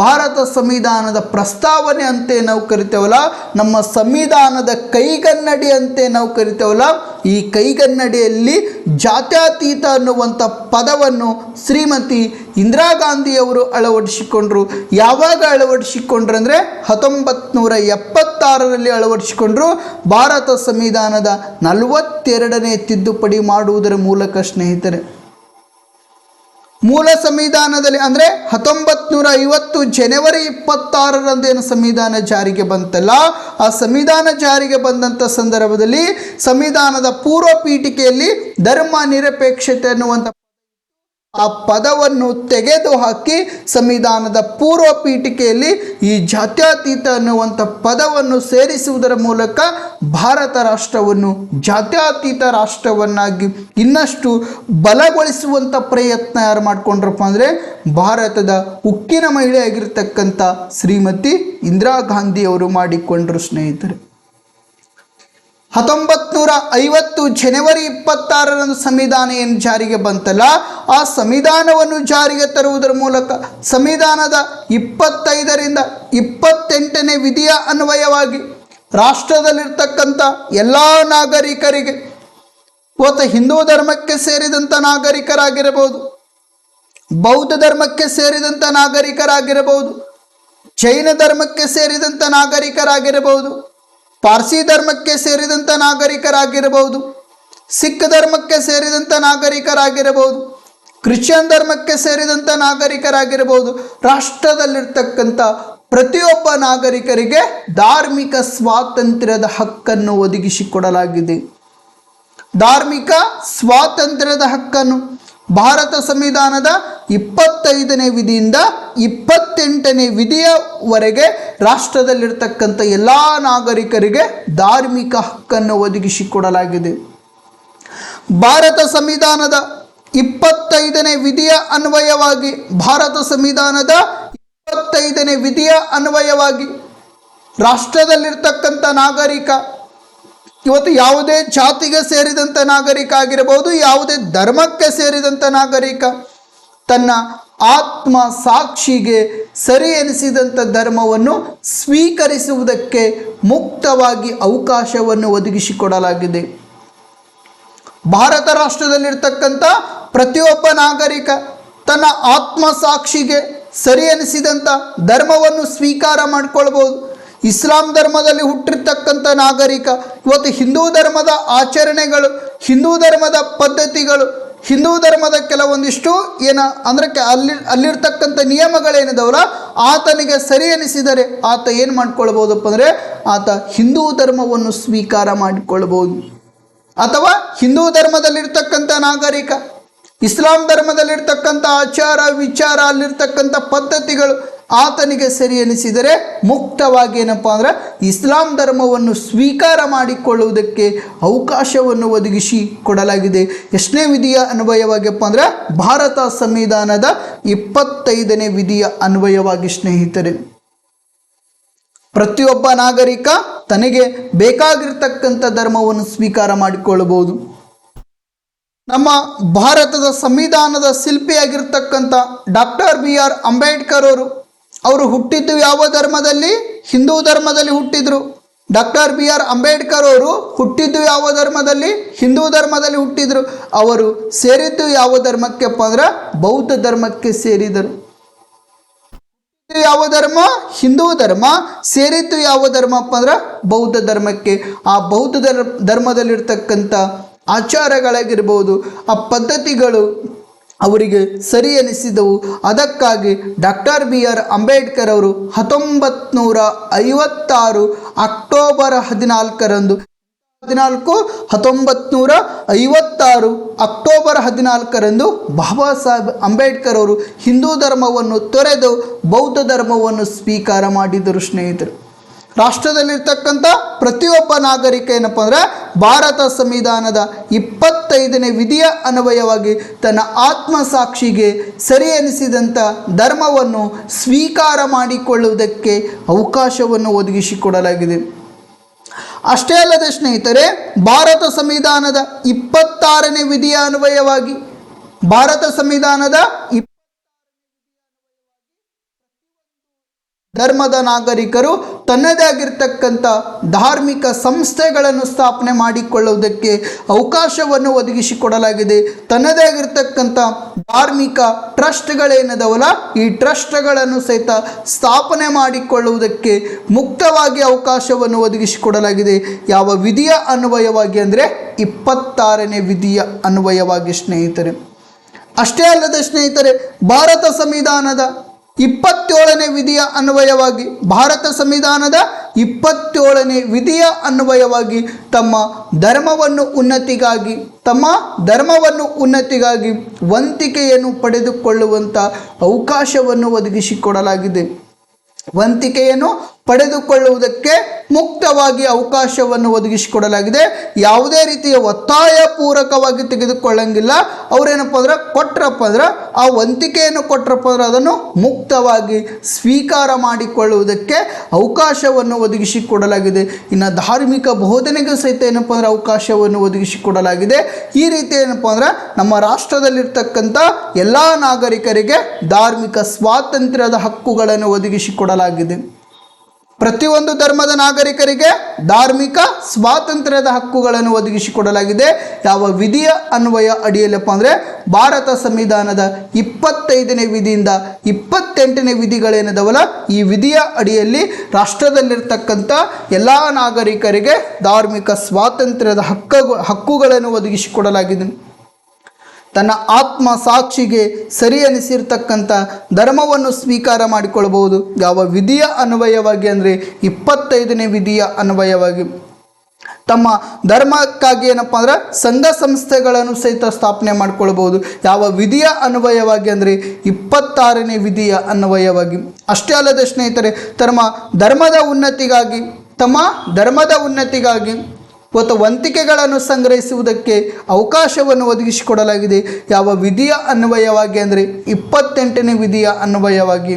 ಭಾರತ ಸಂವಿಧಾನದ ಪ್ರಸ್ತಾವನೆ ಅಂತ ನಾವು ಕರಿತೇವಲ್ಲ, ನಮ್ಮ ಸಂವಿಧಾನದ ಕೈಗನ್ನಡಿ ಅಂತ ನಾವು ಕರಿತೇವಲ್ಲ, ಈ ಕೈಗನ್ನಡಿಯಲ್ಲಿ ಜಾತ್ಯತೀತ ಅನ್ನುವಂಥ ಪದವನ್ನು ಶ್ರೀಮತಿ ಇಂದಿರಾ ಗಾಂಧಿಯವರು ಅಳವಡಿಸಿಕೊಂಡ್ರು. ಯಾವಾಗ ಅಳವಡಿಸಿಕೊಂಡ್ರು ಅಂದರೆ 1976ರಲ್ಲಿ ಅಳವಡಿಸಿಕೊಂಡ್ರು. ಭಾರತ ಸಂವಿಧಾನದ 42ನೇ ತಿದ್ದುಪಡಿ ಮಾಡುವುದರ ಮೂಲಕ ಸ್ನೇಹಿತರೆ. ಮೂಲ ಸಂವಿಧಾನದಲ್ಲಿ ಅಂದರೆ 1950 ಜನವರಿ 26ರಂದು ಏನು ಸಂವಿಧಾನ ಜಾರಿಗೆ ಬಂತಲ್ಲ, ಆ ಸಂವಿಧಾನ ಜಾರಿಗೆ ಬಂದಂಥ ಸಂದರ್ಭದಲ್ಲಿ ಸಂವಿಧಾನದ ಪೂರ್ವ ಪೀಠಿಕೆಯಲ್ಲಿ ಧರ್ಮ ನಿರಪೇಕ್ಷತೆ ಅನ್ನುವಂಥ ಆ ಪದವನ್ನು ತೆಗೆದುಹಾಕಿ ಸಂವಿಧಾನದ ಪೂರ್ವ ಪೀಠಿಕೆಯಲ್ಲಿ ಈ ಜಾತ್ಯತೀತ ಅನ್ನುವಂಥ ಪದವನ್ನು ಸೇರಿಸುವುದರ ಮೂಲಕ ಭಾರತ ರಾಷ್ಟ್ರವನ್ನು ಜಾತ್ಯತೀತ ರಾಷ್ಟ್ರವನ್ನಾಗಿ ಇನ್ನಷ್ಟು ಬಲಗೊಳಿಸುವಂಥ ಪ್ರಯತ್ನ ಯಾರು ಮಾಡಿಕೊಂಡ್ರಪ್ಪ ಅಂದರೆ ಭಾರತದ ಉಕ್ಕಿನ ಮಹಿಳೆಯಾಗಿರ್ತಕ್ಕಂಥ ಶ್ರೀಮತಿ ಇಂದಿರಾ ಗಾಂಧಿಯವರು ಮಾಡಿಕೊಂಡರು ಸ್ನೇಹಿತರೆ. 1950 ಜನವರಿ 26ರಂದು ಸಂವಿಧಾನ ಏನು ಜಾರಿಗೆ ಬಂತಲ್ಲ, ಆ ಸಂವಿಧಾನವನ್ನು ಜಾರಿಗೆ ತರುವುದರ ಮೂಲಕ ಸಂವಿಧಾನದ 25ರಿಂದ 28ನೇ ವಿಧಿಯ ಅನ್ವಯವಾಗಿ ರಾಷ್ಟ್ರದಲ್ಲಿರ್ತಕ್ಕಂಥ ಎಲ್ಲ ನಾಗರಿಕರಿಗೆ, ಇವತ್ತು ಹಿಂದೂ ಧರ್ಮಕ್ಕೆ ಸೇರಿದಂಥ ನಾಗರಿಕರಾಗಿರಬಹುದು, ಬೌದ್ಧ ಧರ್ಮಕ್ಕೆ ಸೇರಿದಂಥ ನಾಗರಿಕರಾಗಿರಬಹುದು, ಜೈನ ಧರ್ಮಕ್ಕೆ ಸೇರಿದಂಥ ನಾಗರಿಕರಾಗಿರಬಹುದು, ಪಾರ್ಸಿ ಧರ್ಮಕ್ಕೆ ಸೇರಿದಂಥ ನಾಗರಿಕರಾಗಿರಬಹುದು, ಸಿಖ್ ಧರ್ಮಕ್ಕೆ ಸೇರಿದಂಥ ನಾಗರಿಕರಾಗಿರಬಹುದು, ಕ್ರಿಶ್ಚಿಯನ್ ಧರ್ಮಕ್ಕೆ ಸೇರಿದಂಥ ನಾಗರಿಕರಾಗಿರಬಹುದು, ರಾಷ್ಟ್ರದಲ್ಲಿರ್ತಕ್ಕಂಥ ಪ್ರತಿಯೊಬ್ಬ ನಾಗರಿಕರಿಗೆ ಧಾರ್ಮಿಕ ಸ್ವಾತಂತ್ರ್ಯದ ಹಕ್ಕನ್ನು ಒದಗಿಸಿಕೊಡಲಾಗಿದೆ. ಧಾರ್ಮಿಕ ಸ್ವಾತಂತ್ರ್ಯದ ಹಕ್ಕನ್ನು ಭಾರತ ಸಂವಿಧಾನದ 25ನೇ ವಿಧಿಯಿಂದ 28ನೇ ವಿಧಿಯವರೆಗೆ ರಾಷ್ಟ್ರದಲ್ಲಿರ್ತಕ್ಕಂಥ ಎಲ್ಲ ನಾಗರಿಕರಿಗೆ ಧಾರ್ಮಿಕ ಹಕ್ಕನ್ನು ಒದಗಿಸಿಕೊಡಲಾಗಿದೆ. ಭಾರತ ಸಂವಿಧಾನದ 25ನೇ ವಿಧಿಯ ಅನ್ವಯವಾಗಿ ರಾಷ್ಟ್ರದಲ್ಲಿರ್ತಕ್ಕಂಥ ನಾಗರಿಕ, ಇವತ್ತು ಯಾವುದೇ ಜಾತಿಗೆ ಸೇರಿದಂಥ ನಾಗರಿಕ ಆಗಿರಬಹುದು, ಯಾವುದೇ ಧರ್ಮಕ್ಕೆ ಸೇರಿದಂಥ ನಾಗರಿಕ ತನ್ನ ಆತ್ಮ ಸಾಕ್ಷಿಗೆ ಸರಿ ಎನಿಸಿದಂಥ ಧರ್ಮವನ್ನು ಸ್ವೀಕರಿಸುವುದಕ್ಕೆ ಮುಕ್ತವಾಗಿ ಅವಕಾಶವನ್ನು ಒದಗಿಸಿಕೊಡಲಾಗಿದೆ. ಭಾರತ ರಾಷ್ಟ್ರದಲ್ಲಿರ್ತಕ್ಕಂಥ ಪ್ರತಿಯೊಬ್ಬ ನಾಗರಿಕ ತನ್ನ ಆತ್ಮ ಸಾಕ್ಷಿಗೆ ಸರಿ ಎನಿಸಿದಂಥ ಧರ್ಮವನ್ನು ಸ್ವೀಕಾರ ಮಾಡಿಕೊಳ್ಬೋದು. ಇಸ್ಲಾಂ ಧರ್ಮದಲ್ಲಿ ಹುಟ್ಟಿರ್ತಕ್ಕಂಥ ನಾಗರಿಕ ಇವತ್ತು ಹಿಂದೂ ಧರ್ಮದ ಆಚರಣೆಗಳು, ಹಿಂದೂ ಧರ್ಮದ ಪದ್ಧತಿಗಳು, ಹಿಂದೂ ಧರ್ಮದ ಕೆಲವೊಂದಿಷ್ಟು ಅಂದರೆ ಅಲ್ಲಿರ್ತಕ್ಕಂಥ ನಿಯಮಗಳೇನಿದಾವಲ್ಲ ಆತನಿಗೆ ಸರಿ ಎನಿಸಿದರೆ ಆತ ಏನು ಮಾಡ್ಕೊಳ್ಬೋದಪ್ಪ ಅಂದರೆ ಆತ ಹಿಂದೂ ಧರ್ಮವನ್ನು ಸ್ವೀಕಾರ ಮಾಡಿಕೊಳ್ಬೋದು. ಅಥವಾ ಹಿಂದೂ ಧರ್ಮದಲ್ಲಿರ್ತಕ್ಕಂಥ ನಾಗರಿಕ ಇಸ್ಲಾಂ ಧರ್ಮದಲ್ಲಿರ್ತಕ್ಕಂಥ ಆಚಾರ ವಿಚಾರ ಅಲ್ಲಿರ್ತಕ್ಕಂಥ ಪದ್ಧತಿಗಳು ಆತನಿಗೆ ಸರಿ ಎನಿಸಿದರೆ ಮುಕ್ತವಾಗಿ ಏನಪ್ಪ ಅಂದ್ರೆ ಇಸ್ಲಾಂ ಧರ್ಮವನ್ನು ಸ್ವೀಕಾರ ಮಾಡಿಕೊಳ್ಳುವುದಕ್ಕೆ ಅವಕಾಶವನ್ನು ಒದಗಿಸಿ ಕೊಡಲಾಗಿದೆ. ಎಷ್ಟನೇ ವಿಧಿಯ ಅನ್ವಯವಾಗಿಪ್ಪ ಅಂದರೆ ಭಾರತ ಸಂವಿಧಾನದ 25ನೇ ವಿಧಿಯ ಅನ್ವಯವಾಗಿ ಸ್ನೇಹಿತರೆ. ಪ್ರತಿಯೊಬ್ಬ ನಾಗರಿಕ ತನಗೆ ಬೇಕಾಗಿರ್ತಕ್ಕಂಥ ಧರ್ಮವನ್ನು ಸ್ವೀಕಾರ ಮಾಡಿಕೊಳ್ಳಬಹುದು. ನಮ್ಮ ಭಾರತದ ಸಂವಿಧಾನದ ಶಿಲ್ಪಿಯಾಗಿರ್ತಕ್ಕಂಥ ಡಾಕ್ಟರ್ BR ಅಂಬೇಡ್ಕರ್ ಅವರು ಹುಟ್ಟಿದ್ದು ಯಾವ ಧರ್ಮದಲ್ಲಿ? ಹಿಂದೂ ಧರ್ಮದಲ್ಲಿ ಹುಟ್ಟಿದ್ರು. ಡಾಕ್ಟರ್ BR ಅಂಬೇಡ್ಕರ್ ಅವರು ಹುಟ್ಟಿದ್ದು ಯಾವ ಧರ್ಮದಲ್ಲಿ? ಹಿಂದೂ ಧರ್ಮದಲ್ಲಿ ಹುಟ್ಟಿದ್ರು. ಅವರು ಸೇರಿದ್ದು ಯಾವ ಧರ್ಮಕ್ಕೆಪ್ಪ ಅಂದ್ರೆ ಬೌದ್ಧ ಧರ್ಮಕ್ಕೆ ಸೇರಿದರು. ಯಾವ ಧರ್ಮ? ಹಿಂದೂ ಧರ್ಮ. ಸೇರಿದ್ದು ಯಾವ ಧರ್ಮಪ್ಪ ಅಂದ್ರೆ ಬೌದ್ಧ ಧರ್ಮಕ್ಕೆ. ಆ ಬೌದ್ಧ ಧರ್ಮದಲ್ಲಿರ್ತಕ್ಕಂಥ ಆಚಾರಗಳಾಗಿರ್ಬೋದು, ಆ ಪದ್ಧತಿಗಳು ಅವರಿಗೆ ಸರಿ ಎನಿಸಿದವು. ಅದಕ್ಕಾಗಿ ಡಾಕ್ಟರ್ BR ಅಂಬೇಡ್ಕರ್ ಅವರು 1956 ಅಕ್ಟೋಬರ್ 14 1956 ಅಕ್ಟೋಬರ್ 14 ಬಾಬಾ ಸಾಹೇಬ್ ಅಂಬೇಡ್ಕರ್ ಅವರು ಹಿಂದೂ ಧರ್ಮವನ್ನು ತೊರೆದು ಬೌದ್ಧ ಧರ್ಮವನ್ನು ಸ್ವೀಕಾರ ಮಾಡಿದರು ಸ್ನೇಹಿತರು. ರಾಷ್ಟ್ರದಲ್ಲಿರ್ತಕ್ಕಂಥ ಪ್ರತಿಯೊಬ್ಬ ನಾಗರಿಕ ಏನಪ್ಪ ಅಂದರೆ ಭಾರತ ಸಂವಿಧಾನದ 25ನೇ ವಿಧಿಯ ಅನ್ವಯವಾಗಿ ತನ್ನ ಆತ್ಮಸಾಕ್ಷಿಗೆ ಸರಿ ಎನಿಸಿದಂಥ ಧರ್ಮವನ್ನು ಸ್ವೀಕಾರ ಮಾಡಿಕೊಳ್ಳುವುದಕ್ಕೆ ಅವಕಾಶವನ್ನು ಒದಗಿಸಿಕೊಡಲಾಗಿದೆ. ಅಷ್ಟೇ ಅಲ್ಲದೆ ಸ್ನೇಹಿತರೆ, ಭಾರತ ಸಂವಿಧಾನದ 26ನೇ ವಿಧಿಯ ಅನ್ವಯವಾಗಿ ಭಾರತ ಸಂವಿಧಾನದ ಧರ್ಮದ ನಾಗರಿಕರು ತನ್ನದೇ ಆಗಿರ್ತಕ್ಕಂಥ ಧಾರ್ಮಿಕ ಸಂಸ್ಥೆಗಳನ್ನು ಸ್ಥಾಪನೆ ಮಾಡಿಕೊಳ್ಳುವುದಕ್ಕೆ ಅವಕಾಶವನ್ನು ಒದಗಿಸಿಕೊಡಲಾಗಿದೆ. ತನ್ನದೇ ಆಗಿರ್ತಕ್ಕಂಥ ಧಾರ್ಮಿಕ ಟ್ರಸ್ಟ್ಗಳೇನಿದಾವಲ್ಲ ಈ ಟ್ರಸ್ಟ್ಗಳನ್ನು ಸಹಿತ ಸ್ಥಾಪನೆ ಮಾಡಿಕೊಳ್ಳುವುದಕ್ಕೆ ಮುಕ್ತವಾಗಿ ಅವಕಾಶವನ್ನು ಒದಗಿಸಿಕೊಡಲಾಗಿದೆ. ಯಾವ ವಿಧಿಯ ಅನ್ವಯವಾಗಿ ಅಂದರೆ 26ನೇ ವಿಧಿಯ ಅನ್ವಯವಾಗಿ ಸ್ನೇಹಿತರೆ. ಅಷ್ಟೇ ಅಲ್ಲದೆ ಸ್ನೇಹಿತರೆ, ಭಾರತ ಸಂವಿಧಾನದ 27ನೇ ವಿಧಿಯ ಅನ್ವಯವಾಗಿ ಭಾರತ ಸಂವಿಧಾನದ 27ನೇ ವಿಧಿಯ ಅನ್ವಯವಾಗಿ ತಮ್ಮ ಧರ್ಮವನ್ನು ಉನ್ನತಿಗಾಗಿ ವಂತಿಕೆಯನ್ನು ಪಡೆದುಕೊಳ್ಳುವಂಥ ಅವಕಾಶವನ್ನು ಒದಗಿಸಿಕೊಡಲಾಗಿದೆ. ವಂತಿಕೆಯನ್ನು ಪಡೆದುಕೊಳ್ಳುವುದಕ್ಕೆ ಮುಕ್ತವಾಗಿ ಅವಕಾಶವನ್ನು ಒದಗಿಸಿಕೊಡಲಾಗಿದೆ. ಯಾವುದೇ ರೀತಿಯ ಒತ್ತಾಯ ಪೂರ್ವಕವಾಗಿ ತೆಗೆದುಕೊಳ್ಳಂಗಿಲ್ಲ. ಅವರೇನಪ್ಪ ಅಂದ್ರೆ ಕೊಟ್ಟರಪ್ಪ ಅಂದ್ರೆ ಆ ವಂತಿಕೆಯನ್ನು ಕೊಟ್ಟರಪ್ಪ ಅಂದ್ರೆ ಅದನ್ನು ಮುಕ್ತವಾಗಿ ಸ್ವೀಕಾರ ಮಾಡಿಕೊಳ್ಳುವುದಕ್ಕೆ ಅವಕಾಶವನ್ನು ಒದಗಿಸಿಕೊಡಲಾಗಿದೆ. ಇನ್ನು ಧಾರ್ಮಿಕ ಬೋಧನೆಗೂ ಸಹಿತ ಏನಪ್ಪ ಅಂದ್ರೆ ಅವಕಾಶವನ್ನು ಒದಗಿಸಿಕೊಡಲಾಗಿದೆ. ಈ ರೀತಿ ಏನಪ್ಪ ಅಂದ್ರೆ ನಮ್ಮ ರಾಷ್ಟ್ರದಲ್ಲಿರ್ತಕ್ಕಂಥ ಎಲ್ಲ ನಾಗರಿಕರಿಗೆ ಧಾರ್ಮಿಕ ಸ್ವಾತಂತ್ರ್ಯದ ಹಕ್ಕುಗಳನ್ನು ಒದಗಿಸಿಕೊಡಲಾಗಿದೆ. ಪ್ರತಿಯೊಂದು ಧರ್ಮದ ನಾಗರಿಕರಿಗೆ ಧಾರ್ಮಿಕ ಸ್ವಾತಂತ್ರ್ಯದ ಹಕ್ಕುಗಳನ್ನು ಒದಗಿಸಿಕೊಡಲಾಗಿದೆ. ಯಾವ ವಿಧಿಯ ಅನ್ವಯ ಅಡಿಯಲ್ಲಪ್ಪ ಅಂದರೆ ಭಾರತ ಸಂವಿಧಾನದ 25ನೇ ವಿಧಿಯಿಂದ 28ನೇ ವಿಧಿಗಳೇನಿದಾವಲ್ಲ ಈ ವಿಧಿಯ ಅಡಿಯಲ್ಲಿ ರಾಷ್ಟ್ರದಲ್ಲಿರ್ತಕ್ಕಂಥ ಎಲ್ಲ ನಾಗರಿಕರಿಗೆ ಧಾರ್ಮಿಕ ಸ್ವಾತಂತ್ರ್ಯದ ಹಕ್ಕುಗಳನ್ನು ಒದಗಿಸಿಕೊಡಲಾಗಿದೆ. ತನ್ನ ಆತ್ಮ ಸಾಕ್ಷಿಗೆ ಸರಿ ಅನಿಸಿರ್ತಕ್ಕಂಥ ಧರ್ಮವನ್ನು ಸ್ವೀಕಾರ ಮಾಡಿಕೊಳ್ಳಬಹುದು. ಯಾವ ವಿಧಿಯ ಅನ್ವಯವಾಗಿ ಅಂದರೆ 25ನೇ ವಿಧಿಯ ಅನ್ವಯವಾಗಿ ತಮ್ಮ ಧರ್ಮಕ್ಕಾಗಿ ಏನಪ್ಪ ಅಂದ್ರೆ ಸಂಘ ಸಂಸ್ಥೆಗಳನ್ನು ಸಹಿತ ಸ್ಥಾಪನೆ ಮಾಡಿಕೊಳ್ಬಹುದು. ಯಾವ ವಿಧಿಯ ಅನ್ವಯವಾಗಿ ಅಂದರೆ 26ನೇ ವಿಧಿಯ ಅನ್ವಯವಾಗಿ. ಅಷ್ಟೇ ಅಲ್ಲದೆ ಸ್ನೇಹಿತರೆ, ಧರ್ಮದ ಉನ್ನತಿಗಾಗಿ ಮತ್ತು ವಂತಿಕೆಗಳನ್ನು ಸಂಗ್ರಹಿಸುವುದಕ್ಕೆ ಅವಕಾಶವನ್ನು ಒದಗಿಸಿಕೊಡಲಾಗಿದೆ. ಯಾವ ವಿಧಿಯ ಅನ್ವಯವಾಗಿ ಅಂದರೆ 28ನೇ ವಿಧಿಯ ಅನ್ವಯವಾಗಿ.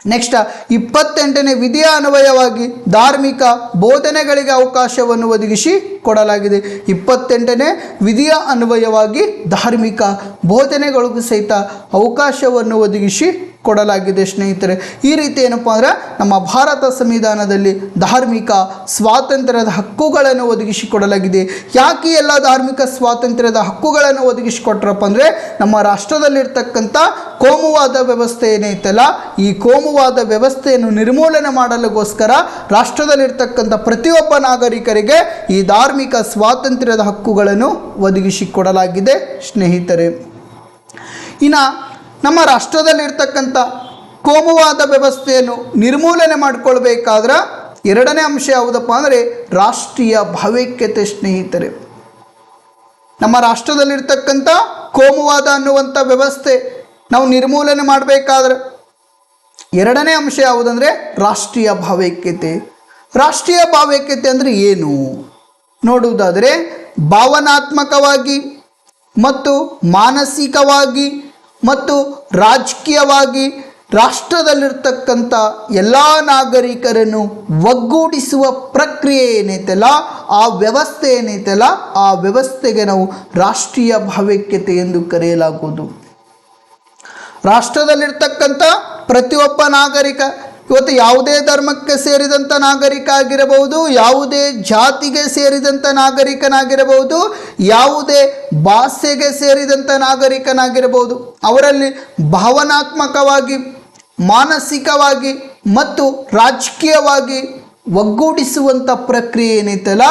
ನೆಕ್ಸ್ಟ್ 28ನೇ ವಿಧಿಯ ಅನ್ವಯವಾಗಿ ಧಾರ್ಮಿಕ ಬೋಧನೆಗಳಿಗೆ ಅವಕಾಶವನ್ನು ಒದಗಿಸಿ ಕೊಡಲಾಗಿದೆ. 28ನೇ ವಿಧಿಯ ಅನ್ವಯವಾಗಿ ಧಾರ್ಮಿಕ ಬೋಧನೆಗಳಿಗೂ ಸಹಿತ ಅವಕಾಶವನ್ನು ಒದಗಿಸಿ ಕೊಡಲಾಗಿದೆ ಸ್ನೇಹಿತರೆ. ಈ ರೀತಿ ಏನಪ್ಪ ಅಂದರೆ ನಮ್ಮ ಭಾರತ ಸಂವಿಧಾನದಲ್ಲಿ ಧಾರ್ಮಿಕ ಸ್ವಾತಂತ್ರ್ಯದ ಹಕ್ಕುಗಳನ್ನು ಒದಗಿಸಿಕೊಡಲಾಗಿದೆ. ಯಾಕೆ ಎಲ್ಲ ಧಾರ್ಮಿಕ ಸ್ವಾತಂತ್ರ್ಯದ ಹಕ್ಕುಗಳನ್ನು ಒದಗಿಸಿಕೊಟ್ರಪ್ಪ ಅಂದರೆ ನಮ್ಮ ರಾಷ್ಟ್ರದಲ್ಲಿರ್ತಕ್ಕಂಥ ಕೋಮುವಾದ ವ್ಯವಸ್ಥೆ ಏನೈತಲ್ಲ, ಈ ಕೋಮುವಾದ ವ್ಯವಸ್ಥೆಯನ್ನು ನಿರ್ಮೂಲನೆ ಮಾಡಲಿಗೋಸ್ಕರ ರಾಷ್ಟ್ರದಲ್ಲಿರ್ತಕ್ಕಂಥ ಪ್ರತಿಯೊಬ್ಬ ನಾಗರಿಕರಿಗೆ ಈ ಧಾರ್ಮಿಕ ಸ್ವಾತಂತ್ರ್ಯದ ಹಕ್ಕುಗಳನ್ನು ಒದಗಿಸಿಕೊಡಲಾಗಿದೆ ಸ್ನೇಹಿತರೆ. ಇನ್ನು ನಮ್ಮ ರಾಷ್ಟ್ರದಲ್ಲಿರ್ತಕ್ಕಂಥ ಕೋಮುವಾದ ವ್ಯವಸ್ಥೆಯನ್ನು ನಿರ್ಮೂಲನೆ ಮಾಡಿಕೊಳ್ಬೇಕಾದ್ರೆ ಎರಡನೇ ಅಂಶ ಯಾವುದಪ್ಪ ಅಂದರೆ ರಾಷ್ಟ್ರೀಯ ಭಾವೈಕ್ಯತೆ ಸ್ನೇಹಿತರೆ. ನಮ್ಮ ರಾಷ್ಟ್ರದಲ್ಲಿರ್ತಕ್ಕಂಥ ಕೋಮುವಾದ ಅನ್ನುವಂಥ ವ್ಯವಸ್ಥೆ ನಾವು ನಿರ್ಮೂಲನೆ ಮಾಡಬೇಕಾದ್ರೆ ಎರಡನೇ ಅಂಶ ಯಾವುದಂದರೆ ರಾಷ್ಟ್ರೀಯ ಭಾವೈಕ್ಯತೆ. ರಾಷ್ಟ್ರೀಯ ಭಾವೈಕ್ಯತೆ ಅಂದರೆ ಏನು ನೋಡುವುದಾದರೆ, ಭಾವನಾತ್ಮಕವಾಗಿ ಮತ್ತು ಮಾನಸಿಕವಾಗಿ ಮತ್ತು ರಾಜಕೀಯವಾಗಿ ರಾಷ್ಟ್ರದಲ್ಲಿರ್ತಕ್ಕಂಥ ಎಲ್ಲ ನಾಗರಿಕರನ್ನು ಒಗ್ಗೂಡಿಸುವ ಪ್ರಕ್ರಿಯೆ ಏನೈತಲ್ಲ, ಆ ವ್ಯವಸ್ಥೆ ಏನೈತಲ್ಲ, ಆ ವ್ಯವಸ್ಥೆಗೆ ನಾವು ರಾಷ್ಟ್ರೀಯ ಭಾವೈಕ್ಯತೆ ಎಂದು ಕರೆಯಲಾಗುವುದು. ರಾಷ್ಟ್ರದಲ್ಲಿರ್ತಕ್ಕಂಥ ಪ್ರತಿಯೊಬ್ಬ ನಾಗರಿಕ ಇವತ್ತು ಯಾವುದೇ ಧರ್ಮಕ್ಕೆ ಸೇರಿದಂಥ ನಾಗರಿಕ ಆಗಿರಬಹುದು, ಯಾವುದೇ ಜಾತಿಗೆ ಸೇರಿದಂಥ ನಾಗರಿಕನಾಗಿರಬಹುದು, ಯಾವುದೇ ಭಾಷೆಗೆ ಸೇರಿದಂಥ ನಾಗರಿಕನಾಗಿರಬಹುದು, ಅವರಲ್ಲಿ ಭಾವನಾತ್ಮಕವಾಗಿ, ಮಾನಸಿಕವಾಗಿ ಮತ್ತು ರಾಜಕೀಯವಾಗಿ ಒಗ್ಗೂಡಿಸುವಂಥ ಪ್ರಕ್ರಿಯೆ ಏನೈತಲ್ಲ,